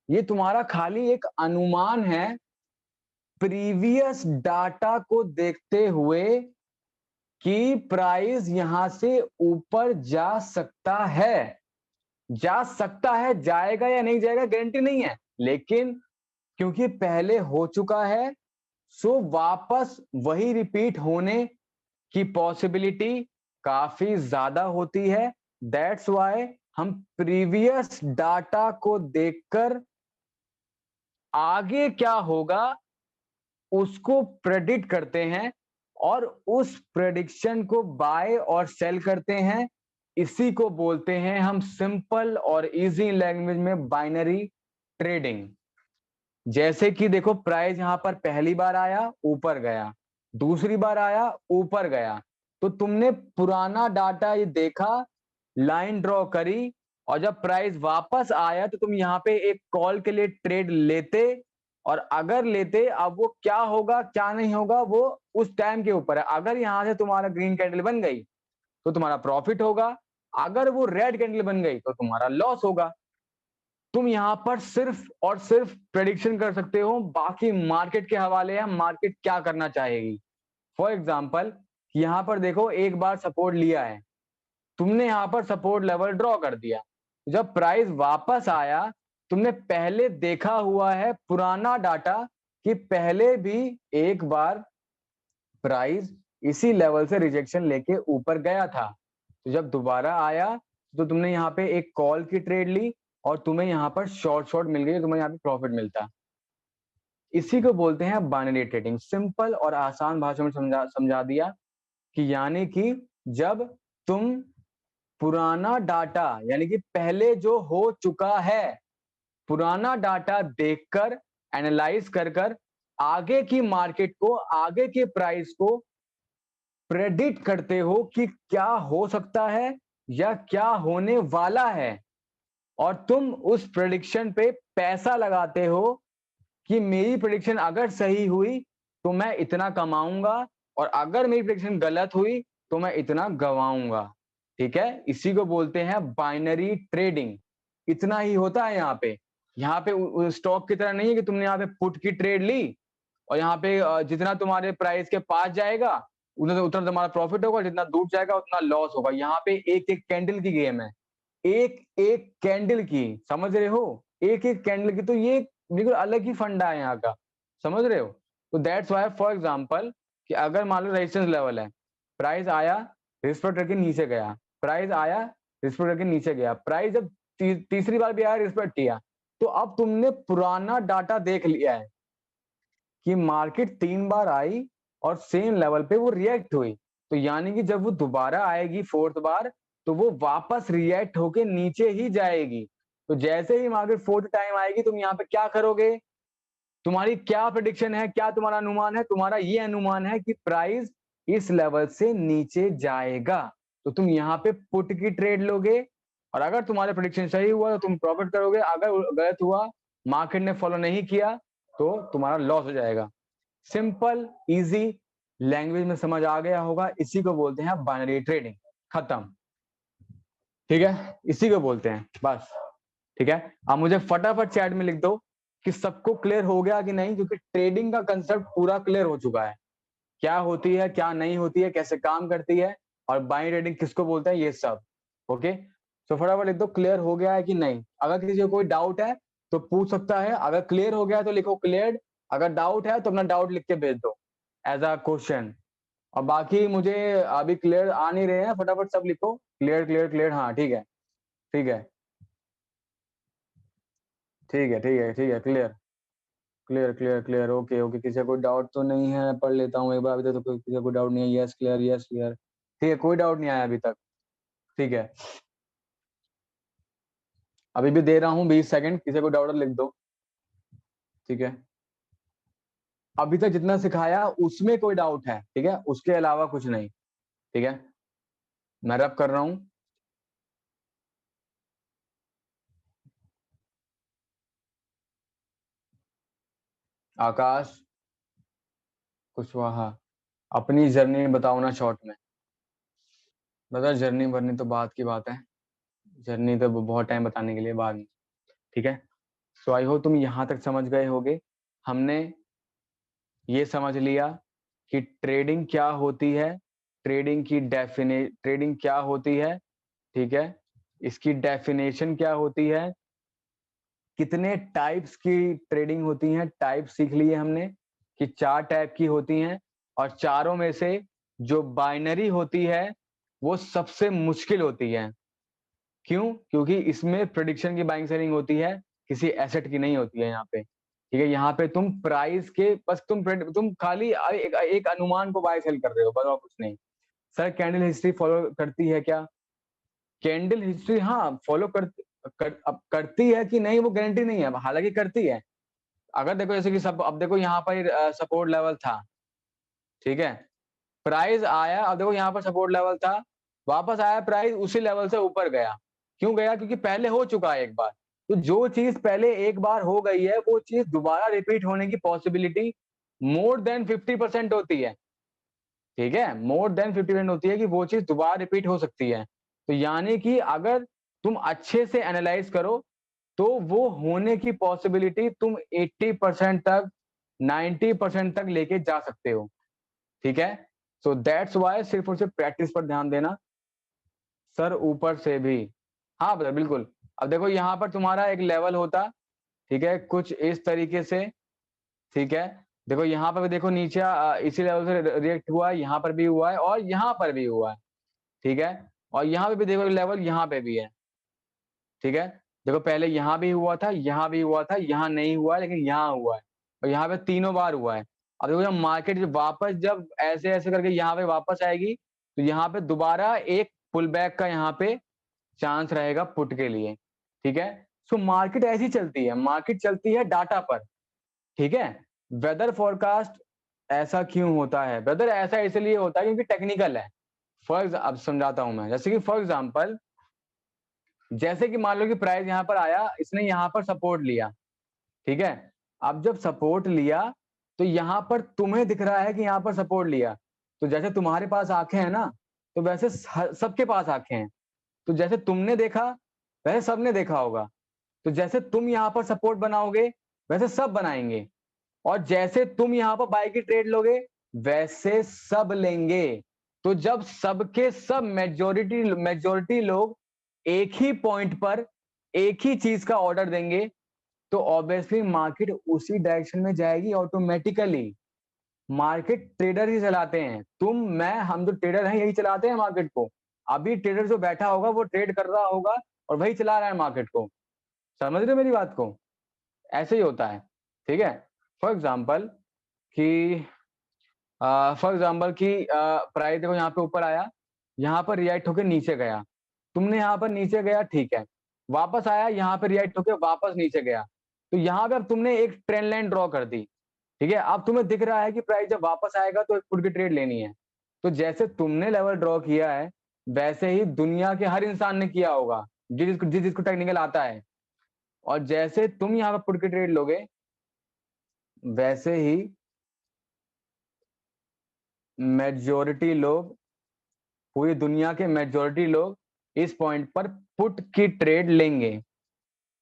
ये तुम्हारा खाली एक अनुमान है प्रीवियस डाटा को देखते हुए कि प्राइस यहां से ऊपर जा सकता है। जा सकता है, जाएगा या नहीं जाएगा गारंटी नहीं है, लेकिन क्योंकि पहले हो चुका है, सो वापस वही रिपीट होने की पॉसिबिलिटी काफी ज्यादा होती है। दैट्स वाई हम प्रीवियस डाटा को देखकर आगे क्या होगा उसको प्रेडिक्ट करते हैं, और उस प्रेडिक्शन को बाय और सेल करते हैं। इसी को बोलते हैं हम सिंपल और इजी लैंग्वेज में बाइनरी ट्रेडिंग। जैसे कि देखो प्राइस यहां पर पहली बार आया ऊपर गया, दूसरी बार आया ऊपर गया, तो तुमने पुराना डाटा ये देखा, लाइन ड्रॉ करी, और जब प्राइस वापस आया तो तुम यहाँ पे एक कॉल के लिए ट्रेड लेते, और अगर लेते, अब वो क्या होगा क्या नहीं होगा वो उस टाइम के ऊपर है। अगर यहां से तुम्हारा ग्रीन कैंडल बन गई तो तुम्हारा प्रॉफिट होगा, अगर वो रेड कैंडल बन गई तो तुम्हारा लॉस होगा। तुम यहाँ पर सिर्फ और सिर्फ प्रेडिक्शन कर सकते हो, बाकी मार्केट के हवाले है, मार्केट क्या करना चाहेगी। फॉर एग्जाम्पल यहाँ पर देखो, एक बार सपोर्ट लिया है तुमने, यहाँ पर सपोर्ट लेवल ड्रॉ कर दिया, जब प्राइस वापस आया तुमने पहले देखा हुआ है पुराना डाटा कि पहले भी एक बार प्राइस इसी लेवल से रिजेक्शन लेके ऊपर गया था, तो जब दोबारा आया तो तुमने यहाँ पे एक कॉल की ट्रेड ली और तुम्हें यहाँ पर शॉर्ट मिल गई, तुम्हें यहाँ पे प्रॉफिट मिलता। इसी को बोलते हैं बाइनरी ट्रेडिंग। सिंपल और आसान भाषा में समझा दिया कि यानी कि जब तुम पुराना डाटा यानी कि पहले जो हो चुका है पुराना डाटा देखकर एनालाइज कर आगे की मार्केट को, आगे के प्राइस को प्रेडिक्ट करते हो कि क्या हो सकता है या क्या होने वाला है, और तुम उस प्रेडिक्शन पे पैसा लगाते हो कि मेरी प्रेडिक्शन अगर सही हुई तो मैं इतना कमाऊंगा, और अगर मेरी प्रेडिक्शन गलत हुई तो मैं इतना गवाऊंगा। ठीक है, इसी को बोलते हैं बाइनरी ट्रेडिंग। इतना ही होता है यहाँ पे स्टॉक की तरह नहीं है कि तुमने यहाँ पे पुट की ट्रेड ली और यहाँ पे जितना तुम्हारे प्राइस के पास जाएगा उतना उतना तुम्हारा प्रॉफिट होगा, जितना दूर जाएगा उतना लॉस होगा। यहाँ पे एक एक कैंडल की गेम है, एक एक कैंडल की, समझ रहे हो, एक एक कैंडल की। तो ये बिल्कुल अलग ही फंडा है यहाँ का, समझ रहे हो। तो दैट्स वाई फॉर एग्जांपल कि अगर मान लो रेजिस्टेंस लेवल है, प्राइस आया रिस्पेक्ट करके नीचे गया, प्राइस आया रिस्पेक्ट करके नीचे गया, प्राइस जब तीसरी बार भी आया रिस्पेक्ट किया, तो अब तुमने पुराना डाटा देख लिया है कि मार्केट 3 बार आई और सेम लेवल पे वो रिएक्ट हुई, तो यानी कि जब वो दोबारा आएगी फोर्थ बार तो वो वापस रिएक्ट होके नीचे ही जाएगी। तो जैसे ही मार्केट फोर्थ टाइम आएगी तुम यहाँ पे क्या करोगे, तुम्हारी क्या प्रेडिक्शन है, क्या तुम्हारा अनुमान है, तुम्हारा ये अनुमान है कि प्राइस इस लेवल से नीचे जाएगा, तो तुम यहाँ पे पुट की ट्रेड लोगे, और अगर तुम्हारा प्रेडिक्शन सही हुआ तो तुम प्रॉफिट करोगे, अगर गलत हुआ मार्केट ने फॉलो नहीं किया तो तुम्हारा लॉस हो जाएगा। सिंपल इजी लैंग्वेज में समझ आ गया होगा, इसी को बोलते हैं बाइनरी ट्रेडिंग। खत्म, ठीक है, इसी को बोलते हैं बस। ठीक है, अब मुझे फटाफट चैट में लिख दो कि सबको क्लियर हो गया कि नहीं, क्योंकि ट्रेडिंग का कंसेप्ट पूरा क्लियर हो चुका है, क्या होती है क्या नहीं होती है, कैसे काम करती है, और बाइनरी ट्रेडिंग किसको बोलते हैं, ये सब। ओके, तो फटाफट लिख दो क्लियर हो गया है कि नहीं। अगर किसी को कोई डाउट है तो पूछ सकता है, अगर क्लियर हो गया है तो लिखो क्लियर्ड, अगर डाउट है तो अपना डाउट लिख के भेज दो एज अ क्वेश्चन। और बाकी मुझे अभी क्लियर आ नहीं रहे हैं, फटाफट सब लिखो क्लियर क्लियर क्लियर। हाँ ठीक है, ठीक है, ठीक है, ठीक है, ठीक है, clear clear clear clear. Okay okay, किसी का कोई डाउट तो नहीं है, पढ़ लेता हूँ एक बार, अभी तक तो किसी का कोई डाउट नहीं है। यस क्लियर, यस क्लियर, ठीक है, कोई डाउट नहीं आया अभी तक। ठीक है, अभी भी दे रहा हूँ 20 सेकंड, किसी को डाउट लिख दो। ठीक है, अभी तक जितना सिखाया उसमें कोई डाउट है, ठीक है, उसके अलावा कुछ नहीं। ठीक है, मैं रब कर रहा हूँ। आकाश कुशवाहा, अपनी जर्नी बताओ ना शॉर्ट में। बता, जर्नी भरनी तो बात की बात है, जर्नी तो बहुत टाइम बताने के लिए बाद में। ठीक है, सो आई होप तुम यहाँ तक समझ गए होगे। हमने ये समझ लिया कि ट्रेडिंग क्या होती है, ट्रेडिंग क्या होती है, ठीक है, इसकी डेफिनेशन क्या होती है, कितने टाइप्स की ट्रेडिंग होती हैं, टाइप सीख लिए हमने कि 4 टाइप की होती हैं, और चारों में से जो बाइनरी होती है वो सबसे मुश्किल होती है। क्यों? क्योंकि इसमें प्रेडिक्शन की बाइंग सेलिंग होती है, किसी एसेट की नहीं होती है यहाँ पे। ठीक है, यहाँ पे तुम प्राइस के बस तुम खाली एक अनुमान को बाय सेल कर रहे हो, बस और कुछ नहीं। सर कैंडल हिस्ट्री फॉलो करती है क्या? कैंडल हिस्ट्री हाँ फॉलो अब करती है कि नहीं वो गारंटी नहीं है, हालांकि करती है। अगर देखो जैसे कि सब, अब देखो यहाँ पर सपोर्ट लेवल था, ठीक है, प्राइस आया, अब देखो यहाँ पर सपोर्ट लेवल था, वापस आया प्राइस उसी लेवल से ऊपर गया। क्यों गया? क्योंकि पहले हो चुका है एक बार। तो जो चीज पहले एक बार हो गई है वो चीज दोबारा रिपीट होने की पॉसिबिलिटी मोर देन 50% होती है। ठीक है, मोर देन 50% होती है कि वो चीज दोबारा रिपीट हो सकती है। तो यानी कि अगर तुम अच्छे से एनालाइज करो तो वो होने की पॉसिबिलिटी तुम 80% तक 90% तक लेके जा सकते हो, ठीक है। सो दैट्स वाई सिर्फ और सिर्फ प्रैक्टिस पर ध्यान देना। सर ऊपर से भी, हाँ ब्रदर बिल्कुल। अब देखो यहाँ पर तुम्हारा एक लेवल होता, ठीक है, कुछ इस तरीके से, ठीक है। देखो यहाँ पर भी देखो नीचे इसी लेवल से रिएक्ट हुआ है, यहाँ पर भी हुआ है और यहाँ पर भी हुआ है, ठीक है। और यहाँ पे भी देखो लेवल यहाँ पे भी है, ठीक है। देखो पहले यहाँ भी हुआ था, यहाँ भी हुआ था, यहाँ नहीं हुआ लेकिन यहाँ हुआ है, और यहाँ पे तीनों बार हुआ है। अब देखो जब मार्केट वापस जब ऐसे ऐसे करके यहाँ पे वापस आएगी तो यहाँ पे दोबारा एक पुल बैक का यहाँ पे चांस रहेगा पुट के लिए, ठीक है। सो मार्केट ऐसी चलती है, मार्केट चलती है डाटा पर, ठीक है। वेदर फोरकास्ट ऐसा क्यों होता है ब्रदर? ऐसा इसलिए होता है क्योंकि टेक्निकल है। अब समझाता हूं मैं, जैसे कि फॉर एग्जांपल, जैसे कि मान लो कि प्राइस यहाँ पर आया, इसने यहाँ पर सपोर्ट लिया, ठीक है। अब जब सपोर्ट लिया तो यहाँ पर तुम्हें दिख रहा है कि यहाँ पर सपोर्ट लिया, तो जैसे तुम्हारे पास आंखें हैं ना, तो वैसे सबके पास आंखें हैं, तो जैसे तुमने देखा वैसे सबने देखा होगा। तो जैसे तुम यहाँ पर सपोर्ट बनाओगे वैसे सब बनाएंगे, और जैसे तुम यहाँ पर बाय की ट्रेड लोगे वैसे सब लेंगे। तो जब सबके सब मेजोरिटी लोग एक ही पॉइंट पर एक ही चीज का ऑर्डर देंगे तो ऑब्वियसली मार्केट उसी डायरेक्शन में जाएगी ऑटोमेटिकली। मार्केट ट्रेडर ही चलाते हैं, तुम मैं हम जो ट्रेडर हैं यही चलाते हैं मार्केट को। अभी ट्रेडर जो बैठा होगा वो ट्रेड कर रहा होगा और वही चला रहा है मार्केट को। समझ रहे हो मेरी बात को? ऐसे ही होता है, ठीक है। फॉर एग्जाम्पल कि प्राइस देखो यहाँ पे ऊपर आया, यहाँ पर रिएक्ट होकर नीचे गया, तुमने यहाँ पर नीचे गया, ठीक है, वापस आया, यहाँ पे रिएक्ट होकर वापस नीचे गया, तो यहाँ पे अब तुमने एक ट्रेंड लाइन ड्रॉ कर दी, ठीक है। अब तुम्हें दिख रहा है कि प्राइस जब वापस आएगा तो एक पुट की ट्रेड लेनी है। तो जैसे तुमने लेवल ड्रॉ किया है वैसे ही दुनिया के हर इंसान ने किया होगा जिसको टेक्निकल आता है, और जैसे तुम यहाँ पर पुट की ट्रेड लोगे वैसे ही मेजोरिटी लोग, पूरी दुनिया के मेजोरिटी लोग इस पॉइंट पर पुट की ट्रेड लेंगे।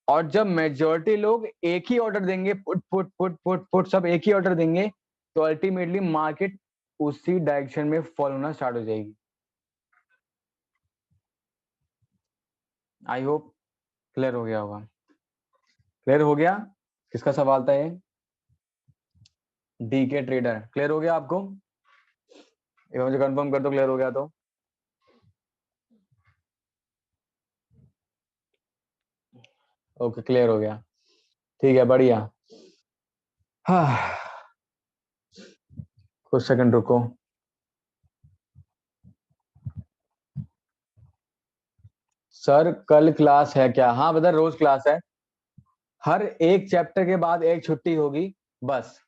और जब मेजोरिटी लोग एक ही ऑर्डर देंगे, put put put put put सब एक ही ऑर्डर देंगे, तो अल्टीमेटली मार्केट उसी डायरेक्शन में फॉल होना स्टार्ट हो जाएगी। आई होप क्लियर हो गया होगा। क्लियर हो गया? किसका सवाल था ये? डी के ट्रेडर। क्लियर हो गया आपको? एक मुझे कंफर्म कर दो क्लियर हो गया तो। ओके क्लियर हो गया, ठीक है, बढ़िया। हाँ कुछ सेकंड रुको। सर कल क्लास है क्या? हाँ बता, रोज क्लास है, हर एक चैप्टर के बाद एक छुट्टी होगी बस।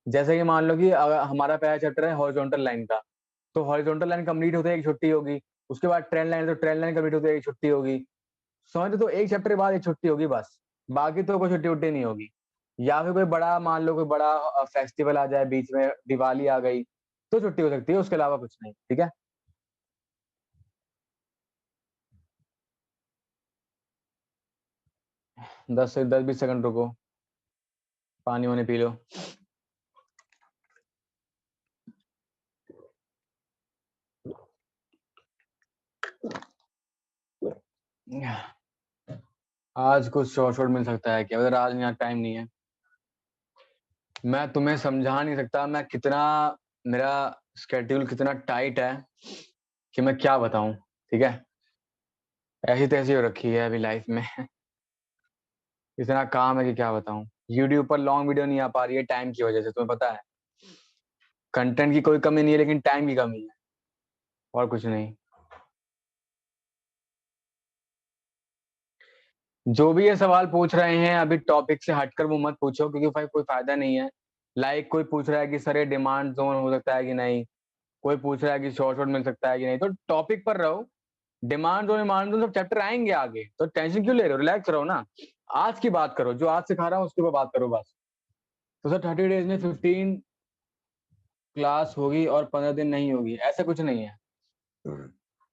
जैसे कि मान लो कि हमारा पहला चैप्टर है हॉरिजॉन्टल लाइन का, तो हॉरिजॉन्टल लाइन कंप्लीट होते एक छुट्टी होगी, उसके बाद ट्रेंड लाइन, तो ट्रेंड लाइन कंप्लीट होते एक छुट्टी होगी। समझ लो, तो एक चैप्टर के बाद एक छुट्टी होगी बस, बाकी तो कोई छुट्टी उट्टी नहीं होगी। या फिर कोई बड़ा, मान लो कोई बड़ा फेस्टिवल आ जाए बीच में, दिवाली आ गई तो छुट्टी हो सकती है, उसके अलावा कुछ नहीं, ठीक है। 10 से 20 सेकंड रुको, पानी वानी पी लो। आज कुछ शॉर्ट शॉर्ट मिल सकता है क्या? अगर आज यहाँ टाइम नहीं है, मैं तुम्हें समझा नहीं सकता मैं कितना, मेरा स्केड्यूल कितना टाइट है कि मैं क्या बताऊं, ठीक है। ऐसी तैसी हो रखी है अभी लाइफ में इतना काम है कि क्या बताऊं। यूट्यूब पर लॉन्ग वीडियो नहीं आ पा रही है टाइम की वजह से, तुम्हें पता है। कंटेंट की कोई कमी नहीं है लेकिन टाइम की कमी है, और कुछ नहीं। जो भी ये सवाल पूछ रहे हैं अभी टॉपिक से हटकर वो मत पूछो, क्योंकि भाई कोई फायदा नहीं है। लाइक कोई पूछ रहा है कि सर ये डिमांड जोन हो सकता है कि नहीं, कोई पूछ रहा है कि शॉर्ट शॉर्ट मिल सकता है कि नहीं, तो टॉपिक पर रहो। डिमांड जोन सब चैप्टर आएंगे आगे, तो टेंशन क्यों ले रहे हो? रिलैक्स रहो ना। आज की बात करो, जो आज सिखा रहा हूँ उसके ऊपर बात करो बस। तो सर 30 डेज में 15 क्लास होगी और 15 दिन नहीं होगी, ऐसा कुछ नहीं है।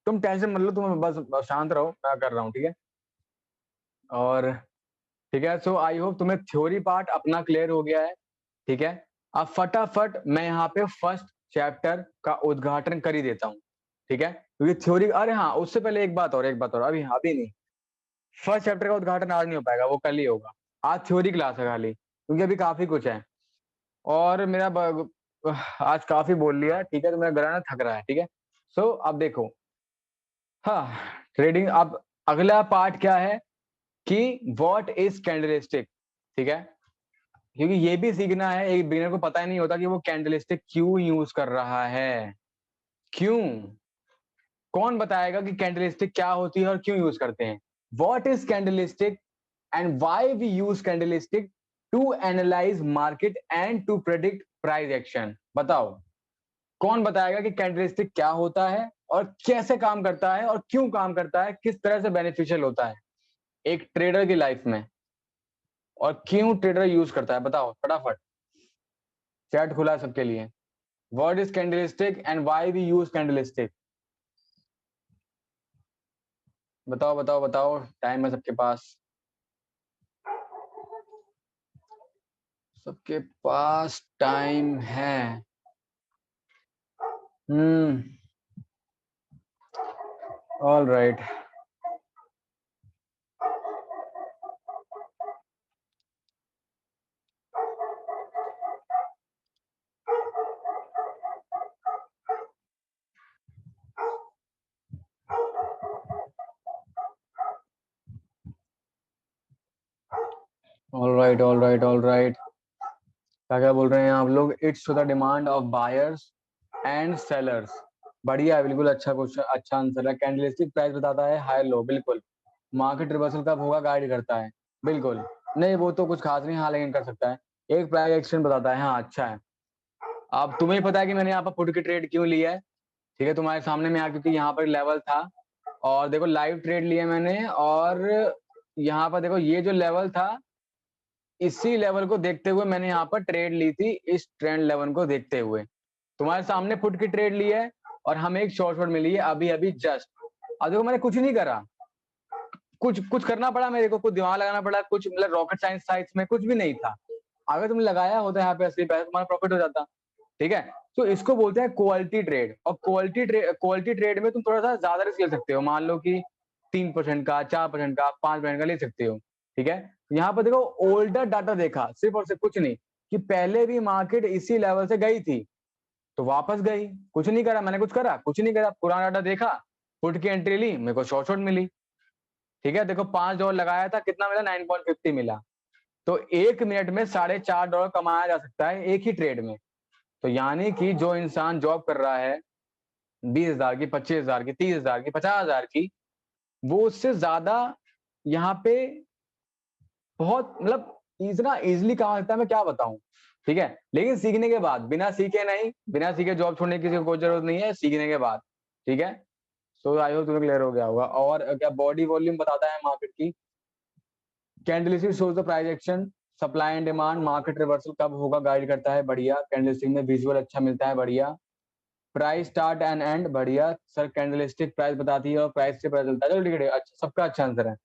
तुम टेंशन मत लो, तुम बस शांत रहो, मैं कर रहा हूँ, ठीक है। और ठीक है, सो आई होप तुम्हें थ्योरी पार्ट अपना क्लियर हो गया है, ठीक है। अब फटाफट मैं यहाँ पे फर्स्ट चैप्टर का उद्घाटन कर ही देता हूँ, ठीक है, क्योंकि थ्योरी, अरे हाँ उससे पहले एक बात और, अभी अभी नहीं, फर्स्ट चैप्टर का उद्घाटन आज नहीं हो पाएगा, वो कल ही होगा। आज थ्योरी क्लास है खाली, क्योंकि अभी काफी कुछ है, और आज काफी बोल लिया, ठीक है, तो मेरा गला ना थक रहा है, ठीक है। सो अब देखो, हाँ, ट्रेडिंग, अब अगला पार्ट क्या है कि व्हाट इज कैंडलस्टिक, ठीक है, क्योंकि ये भी सीखना है, एक बिगिनर को पता ही नहीं होता कि वो कैंडलस्टिक क्यों यूज कर रहा है, क्यों, कौन बताएगा कि कैंडलस्टिक क्या होती है और क्यों यूज करते हैं। What is candlestick and why we use candlestick to analyse market and to predict price action. बताओ, कौन बताएगा कि कैंडलस्टिक क्या होता है और कैसे काम करता है और क्यों काम करता है, किस तरह से बेनिफिशियल होता है एक ट्रेडर की लाइफ में, और क्यों ट्रेडर यूज करता है, बताओ फटाफट। चैट खुला है सबके लिए। What is candlestick and why we use candlestick. बताओ बताओ बताओ, टाइम है सबके पास, सबके पास टाइम है। All right. All right all right all right, क्या क्या बोल रहे हैं आप लोग। It's to the demand of buyers and sellers. बढ़िया, बिल्कुल अच्छा क्वेश्चन, अच्छा आंसर है। कैंडलस्टिक प्राइस बताता है हाई लो, बिल्कुल। मार्केट रिवर्सल कब होगा गाइड करता है, बिल्कुल। नहीं वो तो कुछ खास नहीं, हाँ लेकिन कर सकता है। एक प्राइस एक्शन बताता है, हाँ अच्छा है। अब तुम्हें पता है कि मैंने यहाँ पर पुट की ट्रेड क्यों लिया है, ठीक है, तुम्हारे सामने में क्योंकि यहाँ पर लेवल था, और देखो लाइव ट्रेड लिया मैंने, और यहाँ पर देखो ये जो लेवल था, इसी लेवल को देखते हुए मैंने यहाँ पर ट्रेड ली थी, इस ट्रेंड लेवल को देखते हुए तुम्हारे सामने पुट की ट्रेड ली है, और हमें एक शॉर्ट शॉट मिली है अभी अभी जस्ट। अब देखो मैंने कुछ नहीं करा, कुछ कुछ करना पड़ा मेरे को, कुछ दिमाग लगाना पड़ा, कुछ मतलब रॉकेट साइंस था इसमें, कुछ भी नहीं था। अगर तुमने लगाया होता यहाँ पे असली पैसा, तुम्हारा प्रॉफिट हो जाता, ठीक है। तो इसको बोलते हैं क्वालिटी ट्रेड, और क्वालिटी ट्रेड में तुम थोड़ा सा ज्यादा रिस्क ले सकते हो, मान लो कि 3% का, 4% का, 5% का ले सकते हो, ठीक है। यहाँ पर देखो ओल्डर डाटा देखा, सिर्फ और सिर्फ, कुछ नहीं, कि पहले भी मार्केट इसी लेवल से गई थी तो वापस गई, कुछ नहीं करा मैंने, कुछ करा कुछ नहीं करा, पुराना डाटा देखा, पुट की एंट्री ली, मेरे को शॉर्ट शॉर्ट मिली, ठीक है। देखो $5 लगाया था, कितना मिला, 9.50 मिला। तो 1 मिनट में $4.5 कमाया जा सकता है एक ही ट्रेड में। तो यानी कि जो इंसान जॉब कर रहा है 20,000 की, 25,000 की, 30,000 की, 50,000 की, वो उससे ज्यादा यहाँ पे बहुत मतलब इतना इजिली कमा सकता है, मैं क्या बताऊं, ठीक है। लेकिन सीखने के बाद, बिना सीखे नहीं, बिना सीखे जॉब छोड़ने की किसी को कोई जरूरत नहीं है, सीखने के बाद, ठीक है। सो आई होप तुम्हें क्लियर हो गया होगा। और क्या बॉडी वॉल्यूम बताता है मार्केट की, candlestick shows the price action, supply and demand, market reversal कब होगा गाइड करता है, बढ़िया। कैंडलस्टिक में विजुअल अच्छा मिलता है, बढ़िया। प्राइस स्टार्ट एंड एंड, बढ़िया सर। कैंडलस्टिक प्राइस बताती है और प्राइस से पता चलता है, चलो ठीक है, अच्छा सबका अच्छा आंसर है।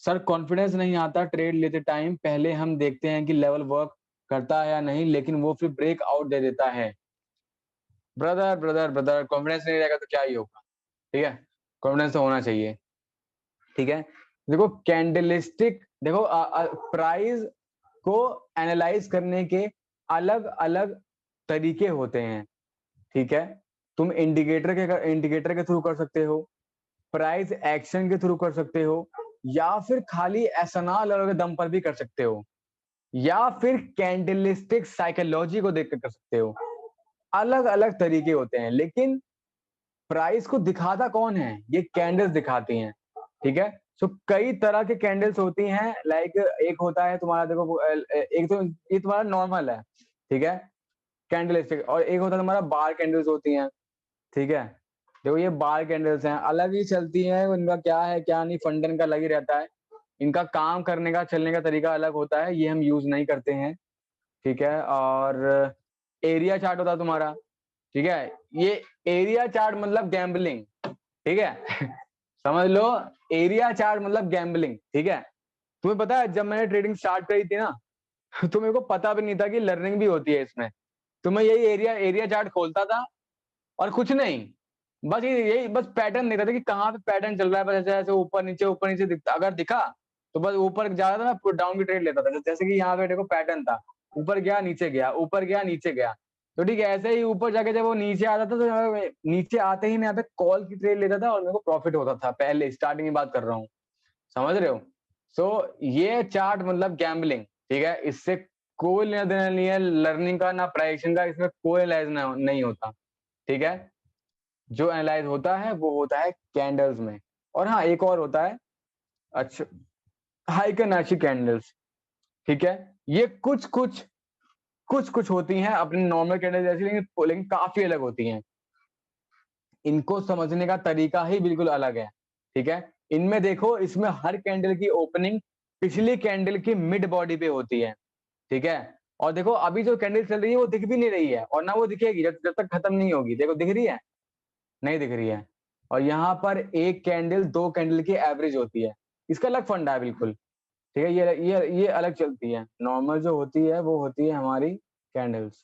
सर कॉन्फिडेंस नहीं आता ट्रेड लेते टाइम, पहले हम देखते हैं कि लेवल वर्क करता है या नहीं, लेकिन वो फिर ब्रेक आउट दे देता है। ब्रदर ब्रदर ब्रदर, कॉन्फिडेंस नहीं रहेगा तो क्या ही होगा, ठीक है। कॉन्फिडेंस तो होना चाहिए, ठीक है। देखो कैंडलस्टिक, देखो प्राइस को एनालाइज करने के अलग अलग तरीके होते हैं, ठीक है। तुम इंडिकेटर के थ्रू कर सकते हो, प्राइस एक्शन के थ्रू कर सकते हो, या फिर खाली एसएनआर लेवल के दम पर भी कर सकते हो, या फिर कैंडलस्टिक साइकोलॉजी को देख कर कर सकते हो। अलग अलग तरीके होते हैं, लेकिन प्राइस को दिखाता कौन है, ये कैंडल्स दिखाती हैं, ठीक है। सो कई तरह के कैंडल्स होती हैं, लाइक एक होता है तुम्हारा, देखो एक तो ये तुम्हारा नॉर्मल है, ठीक है, कैंडलस्टिक, और एक होता है तुम्हारा बार कैंडल्स होती हैं, ठीक है। देखो ये बार कैंडल्स हैं, अलग ही चलती हैं, इनका क्या है क्या नहीं, फंड इनका अलग ही रहता है, इनका काम करने का, चलने का तरीका अलग होता है, ये हम यूज नहीं करते हैं, ठीक है। और एरिया चार्ट होता है तुम्हारा, ठीक है। ये एरिया चार्ट मतलब गैम्बलिंग, ठीक है। समझ लो, एरिया चार्ट मतलब गैम्बलिंग, ठीक है। तुम्हें पता है जब मैंने ट्रेडिंग स्टार्ट करी थी ना, तो मेरे को पता भी नहीं था कि लर्निंग भी होती है इसमें। तो मैं यही एरिया एरिया चार्ट खोलता था और कुछ नहीं, बस यही बस पैटर्न देखा था कि कहाँ पे पैटर्न चल रहा है, बस ऐसे ऐसे ऊपर नीचे दिखता, अगर दिखा तो बस ऊपर जा रहा था, मैं पुट डाउन की ट्रेड लेता था। जैसे कि यहाँ पे देखो पैटर्न था, ऊपर गया नीचे गया, ऊपर गया नीचे गया, तो ठीक है। ऐसे ही ऊपर जाके जब वो नीचे आता था तो मैं नीचे आते ही मैं यहाँ पे कॉल की ट्रेड लेता था और मेरे को प्रॉफिट होता था। पहले स्टार्टिंग की बात कर रहा हूँ, समझ रहे हो। सो ये चार्ट मतलब गैम्बलिंग, ठीक है। इससे कोई लेना देना नहीं है लर्निंग का, ना प्राइसिंग का, इसमें कोई एनालाइज नहीं होता, ठीक है। जो एनालाइज होता है वो होता है कैंडल्स में। और हाँ, एक और होता है, अच्छा, हाइकनाशी कैंडल्स, ठीक है। ये कुछ होती हैं अपनी नॉर्मल कैंडल जैसी, लेकिन काफी अलग होती हैं। इनको समझने का तरीका ही बिल्कुल अलग है, ठीक है। इनमें देखो, इसमें हर कैंडल की ओपनिंग पिछली कैंडल की मिड बॉडी पे होती है, ठीक है। और देखो अभी जो कैंडल चल रही है वो दिख भी नहीं रही है, और ना वो दिखेगी जब तक खत्म नहीं होगी। देखो दिख रही है, नहीं दिख रही है। और यहाँ पर एक कैंडल दो कैंडल की एवरेज होती है, इसका अलग फंडा है बिल्कुल, ठीक है। ये अलग चलती है। नॉर्मल जो होती है वो होती है हमारी कैंडल्स,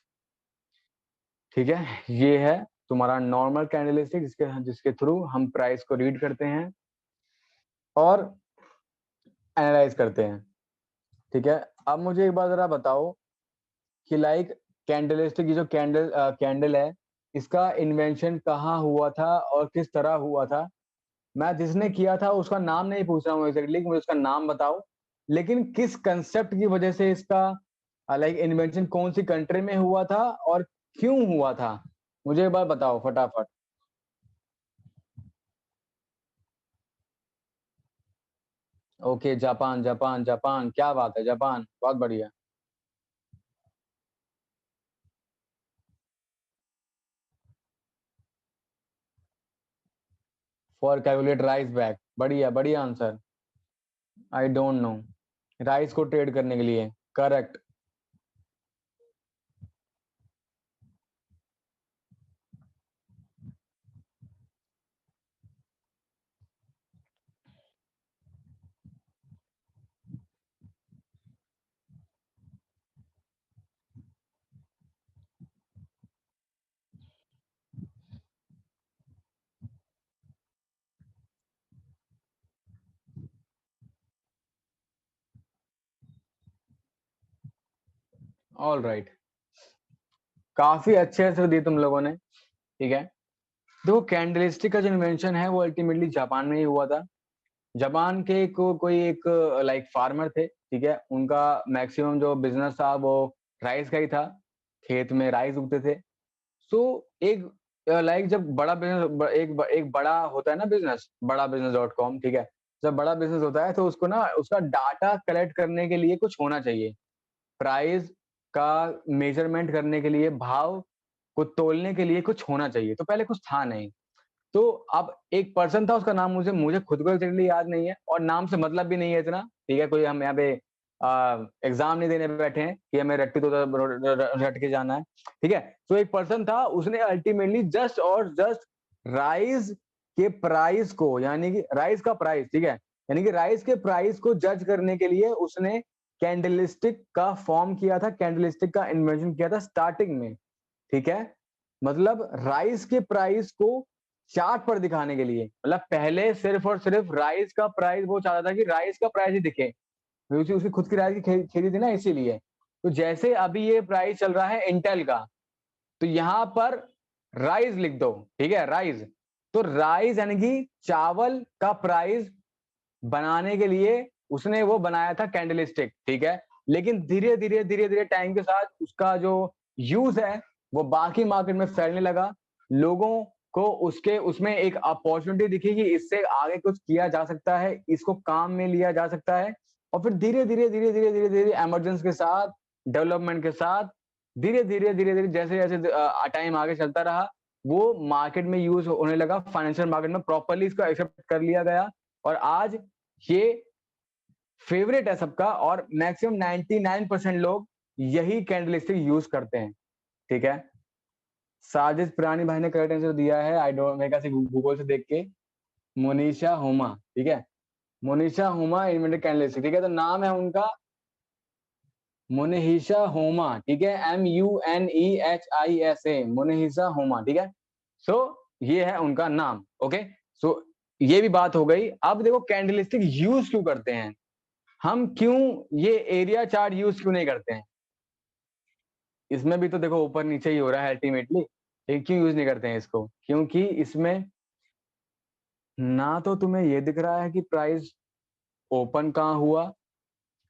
ठीक है। ये है तुम्हारा नॉर्मल कैंडलस्टिक, जिसके जिसके थ्रू हम प्राइस को रीड करते हैं और एनालाइज करते हैं, ठीक है। अब मुझे एक बात जरा बताओ कि लाइक कैंडलस्टिक, ये जो कैंडल है, इसका इन्वेंशन कहाँ हुआ था और किस तरह हुआ था। मैं जिसने किया था उसका नाम नहीं पूछ रहा हूँ एग्जैक्टली, मुझे उसका नाम बताओ, लेकिन किस कंसेप्ट की वजह से इसका लाइक इन्वेंशन कौन सी कंट्री में हुआ था और क्यों हुआ था, मुझे एक बार बताओ फटाफट। ओके, जापान जापान जापान, क्या बात है, जापान, बहुत बढ़िया। फॉर कैलकुलेट राइस बैक, बढ़िया बढ़िया answer. I don't know, rice को ट्रेड करने के लिए, करेक्ट। ऑल राइट, काफी अच्छे आंसर दिए तुम लोगों ने, ठीक है। देखो कैंडलिस्टिक का जो इन्वेंशन है वो अल्टीमेटली जापान में ही हुआ था। जापान के कोई एक लाइक फार्मर थे, ठीक है। उनका मैक्सिमम जो बिजनेस था वो राइस का ही था, खेत में राइस उगते थे। सो एक लाइक जब बड़ा बिजनेस, एक बड़ा होता है ना बिजनेस, बड़ा बिजनेस डॉट कॉम, ठीक है। जब बड़ा बिजनेस होता है तो उसको ना उसका डाटा कलेक्ट करने के लिए कुछ होना चाहिए, प्राइस का मेजरमेंट करने के लिए, भाव को तोलने के लिए कुछ होना चाहिए। तो पहले कुछ था नहीं, तो अब एक पर्सन था, उसका नाम मुझे मुझे खुद को एक्चुअली याद नहीं है और नाम से मतलब भी नहीं है इतना, ठीक है। कोई हम यहाँ पे एग्जाम नहीं देने बैठे हैं कि हमें रट्टी तो रट के जाना है, ठीक है। तो एक पर्सन था, उसने अल्टीमेटली जस्ट और जस्ट राइस के प्राइस को, यानी कि राइस का प्राइस, ठीक है, यानी कि राइस के प्राइस को जज करने के लिए उसने कैंडलस्टिक का फॉर्म किया था, कैंडलस्टिक का इन्वेंशन किया था स्टार्टिंग में, ठीक है। मतलब राइस के प्राइस को चार्ट पर दिखाने के लिए, मतलब पहले सिर्फ और सिर्फ राइस का प्राइस वो चाहता था कि राइस का प्राइस ही दिखे, क्योंकि उसकी खुद की राइस की खेती थी ना, इसीलिए। तो जैसे अभी ये प्राइस चल रहा है इंटेल का, तो यहाँ पर राइस लिख दो, ठीक है, राइस। तो राइस यानी कि चावल का प्राइस बनाने के लिए उसने वो बनाया था कैंडलस्टिक, ठीक है। लेकिन धीरे धीरे टाइम के साथ उसका जो यूज है वो बाकी मार्केट में फैलने लगा। लोगों को उसके उसमें एक अपॉर्चुनिटी दिखी कि इससे आगे कुछ किया जा सकता है, इसको काम में लिया जा सकता है। और फिर धीरे धीरे एमरजेंस के साथ, डेवलपमेंट के साथ, धीरे धीरे जैसे जैसे टाइम आगे चलता रहा, वो मार्केट में यूज होने लगा, फाइनेंशियल मार्केट में प्रॉपरली इसको एक्सेप्ट कर लिया गया। और आज ये फेवरेट है सबका, और मैक्सिमम 99% लोग यही कैंडलस्टिक यूज करते हैं, ठीक है। साजिद पुरानी भाई ने करेक्ट आंसर दिया है। आई डोंट, मेरे ख्याल से गूगल से देख के। मोनिशा हुमा, ठीक है, मोनिशा हुमा इन्वेंटेड कैंडलस्टिक, ठीक है। तो नाम है उनका मोनेहिशा होमा, ठीक है, MUNEHISA, मोनेहिशा होमा, ठीक है। सो ये है उनका नाम, ओके। सो ये भी बात हो गई। अब देखो कैंडलस्टिक यूज क्यों करते हैं हम, क्यों ये एरिया चार्ट यूज क्यों नहीं करते हैं। इसमें भी तो देखो ऊपर नीचे ही हो रहा है अल्टीमेटली, लेकिन क्यों यूज नहीं करते हैं इसको, क्योंकि इसमें ना तो तुम्हें ये दिख रहा है कि प्राइस ओपन कहाँ हुआ,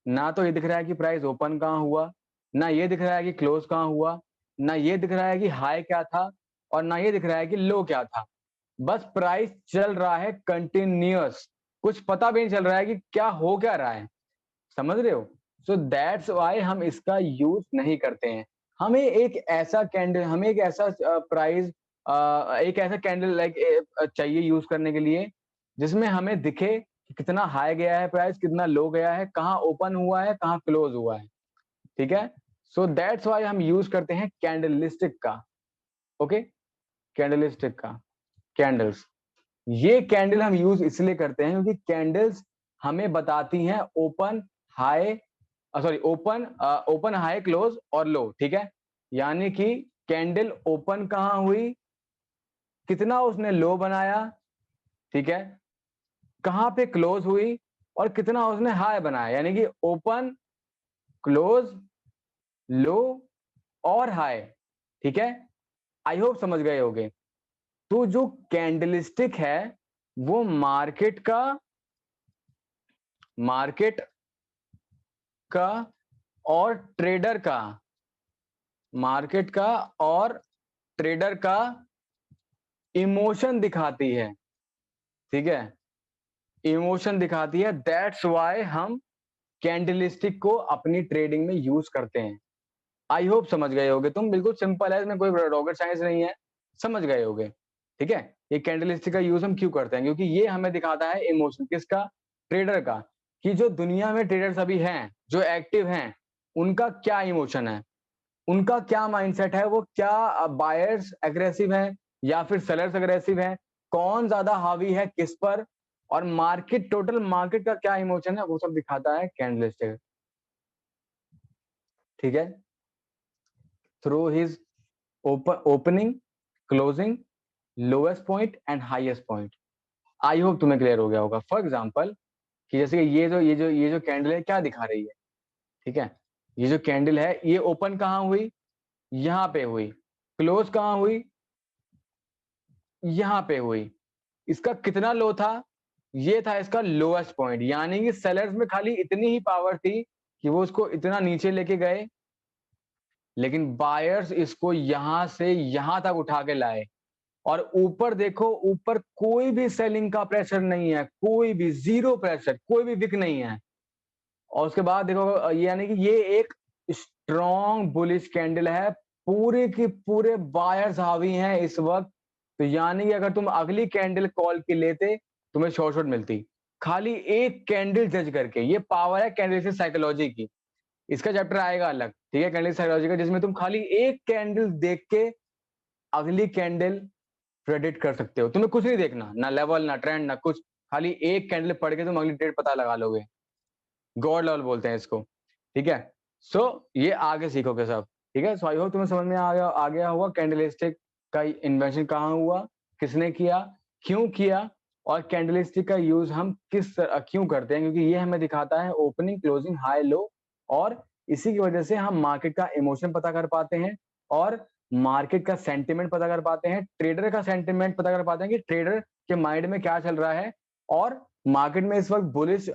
ना तो ये दिख रहा है कि प्राइस ओपन कहाँ हुआ, ना ये दिख रहा है कि क्लोज कहाँ हुआ, ना ये दिख रहा है कि हाई क्या था, और ना ये दिख रहा है कि लो क्या था। बस प्राइस चल रहा है कंटिन्यूअस, कुछ पता भी नहीं चल रहा है कि क्या हो क्या रहा है, समझ रहे हो। सो दैट्स वाई हम इसका यूज नहीं करते हैं। हमें एक ऐसा कैंडल, हमें एक ऐसा प्राइस, एक ऐसा कैंडल लाइक चाहिए यूज करने के लिए जिसमें हमें दिखे कि कितना हाई गया है प्राइस, कितना लो गया है, कहाँ ओपन हुआ है, कहाँ क्लोज हुआ है, ठीक है। सो दैट्स वाई हम यूज करते हैं कैंडलस्टिक का, ओके, कैंडलस्टिक का, कैंडल्स। ये कैंडल हम यूज इसलिए करते हैं क्योंकि कैंडल्स हमें बताती हैं open high, sorry open, open high close और लो, ठीक है। यानी कि कैंडल ओपन कहाँ हुई, कितना उसने लो बनाया, ठीक है, कहाँ पे क्लोज हुई, और कितना उसने हाई बनाया, यानी कि ओपन, क्लोज, लो और हाई, ठीक है। आई होप समझ गए होगे। तो जो कैंडलस्टिक है वो मार्केट का और ट्रेडर का, मार्केट का और ट्रेडर का इमोशन दिखाती है, ठीक है, इमोशन दिखाती है। दैट्स वाई हम कैंडलस्टिक को अपनी ट्रेडिंग में यूज करते हैं। आई होप समझ गए होगे तुम, बिल्कुल सिंपल है, इसमें कोई रॉकेट साइंस नहीं है, समझ गए होगे, ठीक है। ये कैंडलस्टिक का यूज हम क्यों करते हैं, क्योंकि ये हमें दिखाता है इमोशन किसका, ट्रेडर का, कि जो दुनिया में ट्रेडर्स अभी हैं, जो एक्टिव हैं, उनका क्या इमोशन है, उनका क्या माइंडसेट है, वो क्या बायर्स एग्रेसिव है या फिर सेलर्स एग्रेसिव है, कौन ज्यादा हावी है किस पर, और मार्केट, टोटल मार्केट का क्या इमोशन है, वो सब दिखाता है कैंडलस्टिक, ठीक है। Through his opening, closing, lowest point and highest point. I hope तुम्हें क्लियर हो गया होगा। फॉर एग्जांपल कि जैसे कि ये जो कैंडल है क्या दिखा रही है, ठीक है। ये जो कैंडल है ये ओपन कहाँ हुई, यहाँ पे हुई, क्लोज कहाँ हुई, यहाँ पे हुई, इसका कितना लो था, ये था इसका लोएस्ट पॉइंट, यानी कि सेलर्स में खाली इतनी ही पावर थी कि वो उसको इतना नीचे लेके गए, लेकिन बायर्स इसको यहां से यहां तक उठा के लाए। और ऊपर देखो, ऊपर कोई भी सेलिंग का प्रेशर नहीं है, कोई भी जीरो प्रेशर, कोई भी विक नहीं है। और उसके बाद देखो ये, यानी कि ये एक स्ट्रॉन्ग बुलिश कैंडल है, पूरे की पूरे बायर्स हावी हैं इस वक्त। तो यानी कि अगर तुम अगली कैंडल कॉल की लेते, तुम्हें शॉर्ट शॉर्ट मिलती, खाली एक कैंडल जज करके। ये पावर है कैंडल से साइकोलॉजी की, इसका चैप्टर आएगा अलग, ठीक है, कैंडल साइकोलॉजी का, जिसमें तुम खाली एक कैंडल देख के अगली कैंडल प्रेडिक्ट कर सकते हो। तुम्हें कुछ नहीं देखना, ना लेवल, ना ट्रेंड, ना कुछ, खाली एक कैंडल पढ़ के तुम अगली ट्रेड पता लगा लोगे। गॉड लेवल बोलते हैं इसको, ठीक है। सो ये आगे सीखोगे सब, ठीक है। सो आई होप तुम्हें समझ में आ गया होगा कैंडलस्टिक का इन्वेंशन कहाँ हुआ, किसने किया, क्यों किया, और कैंडलस्टिक का यूज हम क्यों करते हैं, क्योंकि ये हमें दिखाता है ओपनिंग, क्लोजिंग, हाई, लो, और इसी की वजह से हम मार्केट का इमोशन पता कर पाते हैं, और मार्केट का सेंटिमेंट पता कर पाते हैं, ट्रेडर का सेंटिमेंट पता कर पाते हैं कि ट्रेडर के माइंड में क्या चल रहा है, और मार्केट में इस वक्त बुलिश,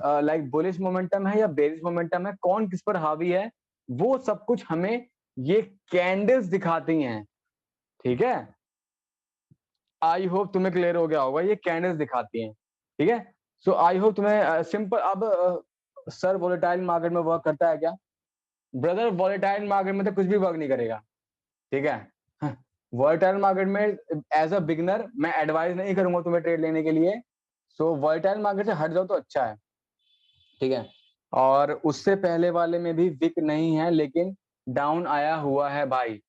बुलिश मोमेंटम है या बेरिश मोमेंटम है, कौन किस पर हावी है, वो सब कुछ हमें ये कैंडल्स दिखाती हैं, ठीक है। आई होप तुम्हें क्लियर हो गया होगा, ये कैंडल्स दिखाती हैं, ठीक है। सो आई होप तुम्हें सिंपल। अब सर वोलेटाइल मार्केट में वर्क करता है क्या, ब्रदर वोलेटाइल मार्केट में तो कुछ भी वर्क नहीं करेगा, ठीक है। वोलेटाइल मार्केट में एज अ बिगनर मैं एडवाइस नहीं करूंगा तुम्हें ट्रेड लेने के लिए। सो वोलेटाइल मार्केट से हट जाओ तो अच्छा है, ठीक है। और उससे पहले वाले में भी विक नहीं है, लेकिन डाउन आया हुआ है भाई,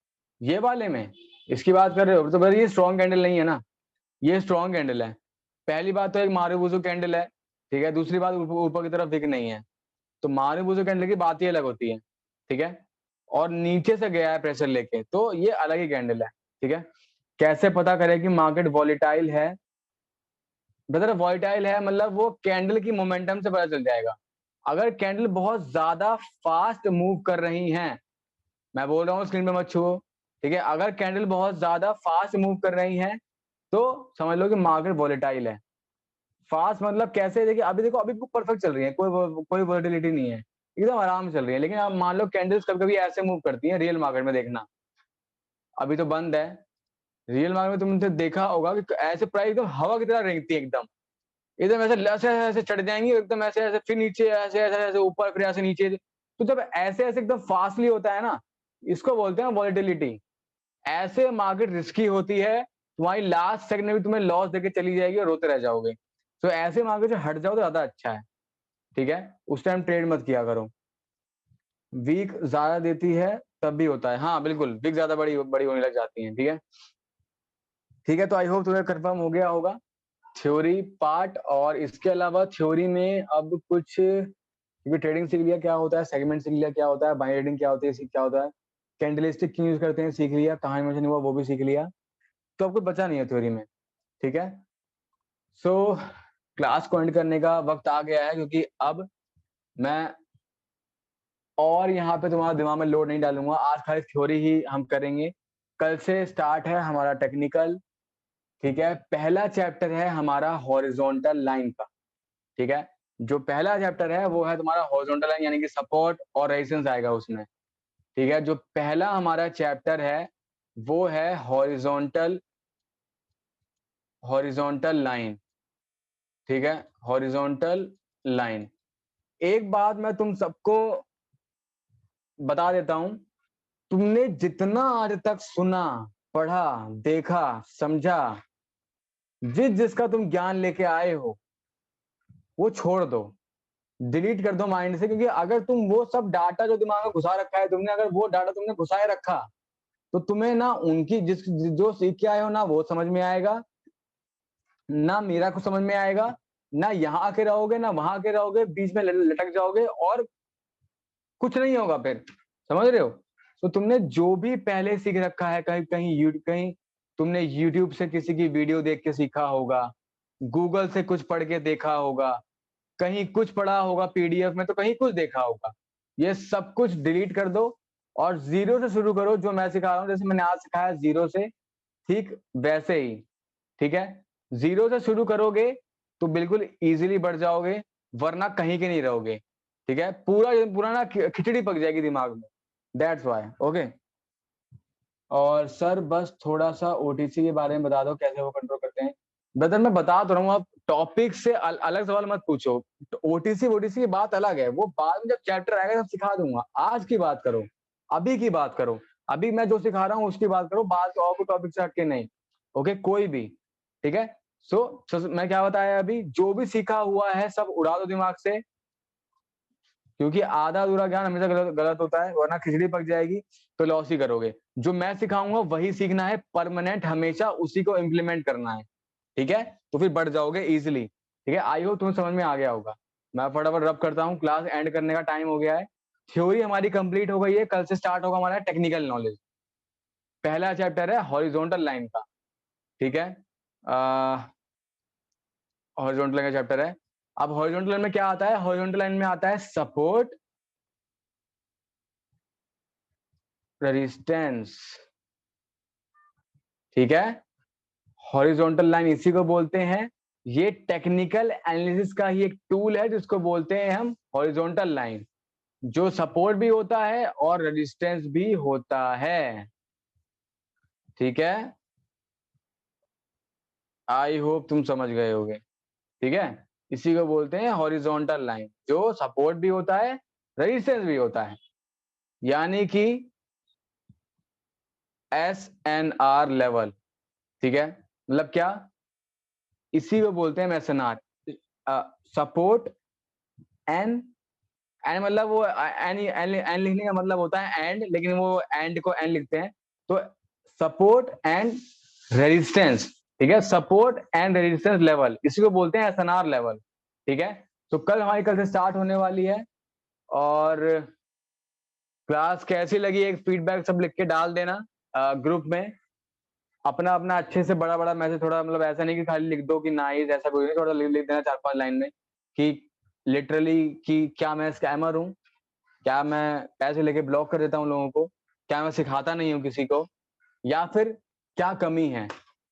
ये वाले में इसकी बात कर रहे हो तो भाई ये स्ट्रॉन्ग कैंडल नहीं है ना, ये स्ट्रॉन्ग कैंडल है। पहली बात तो एक मारुबुजु कैंडल है, ठीक है। दूसरी बात ऊपर की तरफ विक नहीं है, तो मारुबुजु कैंडल की बात ही अलग होती है, ठीक है। और नीचे से गया है प्रेशर लेके, तो ये अलग ही कैंडल है, ठीक है। कैसे पता करें कि मार्केट वॉलेटाइल है? ब्रदर वॉलेटाइल है मतलब वो कैंडल की मोमेंटम से पता चल जाएगा। अगर कैंडल बहुत ज्यादा फास्ट मूव कर रही हैं, मैं बोल रहा हूँ स्क्रीन पे मत छुओ, ठीक है। अगर कैंडल बहुत ज्यादा फास्ट मूव कर रही हैं तो समझ लो कि मार्केट वॉलेटाइल है। फास्ट मतलब कैसे, देखिए अभी देखो, अभी परफेक्ट चल रही है, कोई वॉलेटिलिटी नहीं है, एकदम आराम से चल रही है। लेकिन आप मान लो कैंडल्स कभी कभी ऐसे मूव करती हैं रियल मार्केट में, देखना अभी तो बंद है, रियल मार्केट में तुमने देखा होगा कि ऐसे प्राइस एकदम हवा की तरह रेंगती है, एकदम एकदम ऐसे ऐसे ऐसे चढ़ जाएंगी एकदम ऐसे ऐसे, फिर नीचे ऐसे ऐसे ऐसे ऊपर, फिर ऐसे नीचे। तो जब ऐसे ऐसे एकदम फास्टली होता है ना, इसको बोलते हैं वॉलेटिलिटी। ऐसे मार्केट रिस्की होती है, तुम्हारी लास्ट सेकंड में भी तुम्हें लॉस देके चली जाएगी और रोते रह जाओगे। तो ऐसे मार्केट से हट जाओ तो ज्यादा अच्छा है, ठीक है। उस टाइम ट्रेड मत किया करो। वीक ज्यादा देती है तब भी होता है, हाँ बिल्कुल, वीक ज्यादा बड़ी बड़ी होने लग जाती है, ठीक है। ठीक है, तो आई होप तुम्हें कंफर्म हो गया होगा थ्योरी पार्ट। और इसके अलावा थ्योरी में अब कुछ, क्योंकि ट्रेडिंग सीख लिया क्या होता है, सेगमेंट सीख लिया क्या होता है, बाय ट्रेडिंग क्या होती है, सीख क्या होता है, कैंडलस्टिक क्यों यूज करते हैं सीख लिया, कहाँ इन्वेंशन हुआ वो भी सीख लिया, तो अब कुछ बचा नहीं है थ्योरी में, ठीक है। सो क्लास को एंड करने का वक्त आ गया है, क्योंकि अब मैं और यहाँ पे तुम्हारा दिमाग में लोड नहीं डालूंगा, आज खाली थ्योरी ही हम करेंगे। कल से स्टार्ट है हमारा टेक्निकल, ठीक है। पहला चैप्टर है हमारा हॉरिजॉन्टल लाइन का, ठीक है। जो पहला चैप्टर है वो है तुम्हारा हॉरिजॉन्टल लाइन, यानी कि सपोर्ट और रेजिस्टेंस आएगा उसमें, ठीक है। जो पहला हमारा चैप्टर है वो है हॉरिजॉन्टल हॉरिजॉन्टल लाइन, ठीक है, हॉरिजॉन्टल लाइन। एक बात मैं तुम सबको बता देता हूं, तुमने जितना आज तक सुना, पढ़ा, देखा, समझा, जिसका तुम ज्ञान लेके आए हो, वो छोड़ दो, डिलीट कर दो माइंड से। क्योंकि अगर तुम वो सब डाटा जो दिमाग में घुसा रखा है तुमने, अगर वो डाटा तुमने घुसाए रखा, तो तुम्हें ना उनकी जो सीख के आए हो ना वो समझ में आएगा, ना मेरा कुछ समझ में आएगा, ना यहाँ आके रहोगे ना वहां आके रहोगे, बीच में लटक जाओगे और कुछ नहीं होगा फिर, समझ रहे हो। तो तुमने जो भी पहले सीख रखा है, कहीं कहीं कहीं तुमने यूट्यूब से किसी की वीडियो देख के सीखा होगा, गूगल से कुछ पढ़ के देखा होगा, कहीं कुछ पढ़ा होगा पीडीएफ में, तो कहीं कुछ देखा होगा, ये सब कुछ डिलीट कर दो और जीरो से शुरू करो। जो मैं सिखा रहा हूँ, जैसे मैंने आज सिखाया जीरो से, ठीक वैसे ही, ठीक है। जीरो से शुरू करोगे तो बिल्कुल इजीली बढ़ जाओगे, वरना कहीं के नहीं रहोगे, ठीक है। पूरा पूरा ना खिचड़ी पक जाएगी दिमाग में, दैट्स वाई, ओके। और सर बस थोड़ा सा ओटीसी के बारे में बता दो, कैसे वो कंट्रोल करते हैं। ब्रदर मैं बता तो रहा हूँ, आप टॉपिक से अलग सवाल मत पूछो। ओटीसी ओटीसी की बात अलग है, वो बाद में जब चैप्टर आएगा तब सिखा दूंगा। आज की बात करो, अभी की बात करो, अभी मैं जो सिखा रहा हूँ उसकी बात करो, बात और कोई टॉपिक से हटके नहीं, ओके, कोई भी, ठीक है। मैं क्या बताया अभी, जो भी सीखा हुआ है सब उड़ा दो दिमाग से, क्योंकि आधा अधूरा ज्ञान हमेशा गलत गलत होता है, वरना खिचड़ी पक जाएगी तो लॉस ही करोगे। जो मैं सिखाऊंगा वही सीखना है, परमानेंट, हमेशा उसी को इम्प्लीमेंट करना है, ठीक है। तो फिर बढ़ जाओगे इजिली, ठीक है। आई होप तुम्हें समझ में आ गया होगा। मैं फटाफट रब करता हूँ, क्लास एंड करने का टाइम हो गया है। थ्योरी हमारी कंप्लीट हो गई है, कल से स्टार्ट होगा हमारा टेक्निकल नॉलेज। पहला चैप्टर है हॉरिजॉन्टल लाइन का, ठीक है। हॉरिजॉन्टल लाइन का चैप्टर है। अब हॉरिजॉन्टल लाइन में क्या आता है, हॉरिजॉन्टल लाइन में आता है सपोर्ट, रेजिस्टेंस, ठीक है। हॉरिजॉन्टल लाइन इसी को बोलते हैं, ये टेक्निकल एनालिसिस का ही एक टूल है जिसको बोलते हैं हम हॉरिजॉन्टल लाइन, जो सपोर्ट भी होता है और रेजिस्टेंस भी होता है, ठीक है। आई होप तुम समझ गए होगे, ठीक है। इसी को बोलते हैं हॉरिजॉन्टल लाइन, जो सपोर्ट भी होता है, रेजिस्टेंस भी होता है, यानी कि SNR लेवल, ठीक है। मतलब क्या, इसी को बोलते हैं एसएनआर, सपोर्ट, एन, एन मतलब वो एन एन एन लिखने का मतलब होता है एंड, लेकिन वो एंड को एन लिखते हैं, तो सपोर्ट एंड रेजिस्टेंस, ठीक है, सपोर्ट एंड रेजिस्टेंस लेवल, इसी को बोलते हैं एसएनआर लेवल, ठीक है। तो कल से स्टार्ट होने वाली है, और क्लास कैसी लगी एक फीडबैक सब लिख के डाल देना ग्रुप में। अपना अपना अच्छे से बड़ा बड़ा मैसेज, थोड़ा मतलब ऐसा नहीं कि खाली लिख दो कि नाइस, ऐसा कोई नहीं, थोड़ा लिख देना 4-5 लाइन में कि लिटरली कि क्या मैं स्कैमर हूँ, क्या मैं पैसे लेके ब्लॉक कर देता हूँ लोगों को, क्या मैं सिखाता नहीं हूँ किसी को, या फिर क्या कमी है,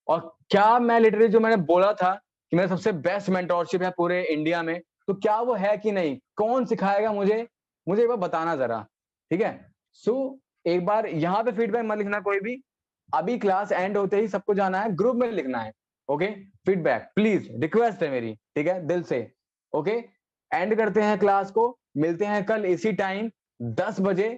और क्या मैं लिटरली जो मैंने बोला था कि मेरा सबसे बेस्ट मेंटोरशिप है पूरे इंडिया में, तो क्या वो है कि नहीं, कौन सिखाएगा मुझे, मुझे एक बार बताना जरा, ठीक है। सो एक बार यहाँ पे फीडबैक मत लिखना कोई भी, अभी क्लास एंड होते ही सबको जाना है, ग्रुप में लिखना है, ओके। फीडबैक प्लीज, रिक्वेस्ट है मेरी, ठीक है, दिल से, ओके। एंड करते हैं क्लास को, मिलते हैं कल इसी टाइम 10 बजे,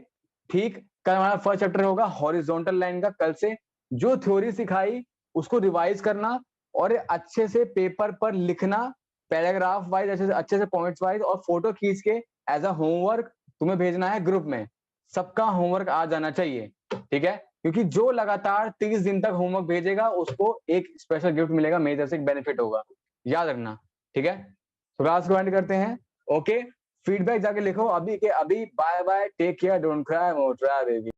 ठीक। कल हमारा फर्स्ट चैप्टर होगा हॉरिजॉन्टल लाइन का। कल से जो थ्योरी सिखाई उसको रिवाइज करना, और अच्छे से पेपर पर लिखना, पैराग्राफ वाइज अच्छे से पॉइंट्स वाइज, और फोटो खींच के एज अ होमवर्क तुम्हें भेजना है ग्रुप में। सबका होमवर्क आ जाना चाहिए, ठीक है, क्योंकि जो लगातार 30 दिन तक होमवर्क भेजेगा उसको एक स्पेशल गिफ्ट मिलेगा, मेरी तरफ से एक बेनिफिट होगा, याद रखना, ठीक है। तो क्लास को एंड करते हैं, ओके। फीडबैक जाके लिखो अभी के अभी। Bye bye, take care, don't cry more, try baby.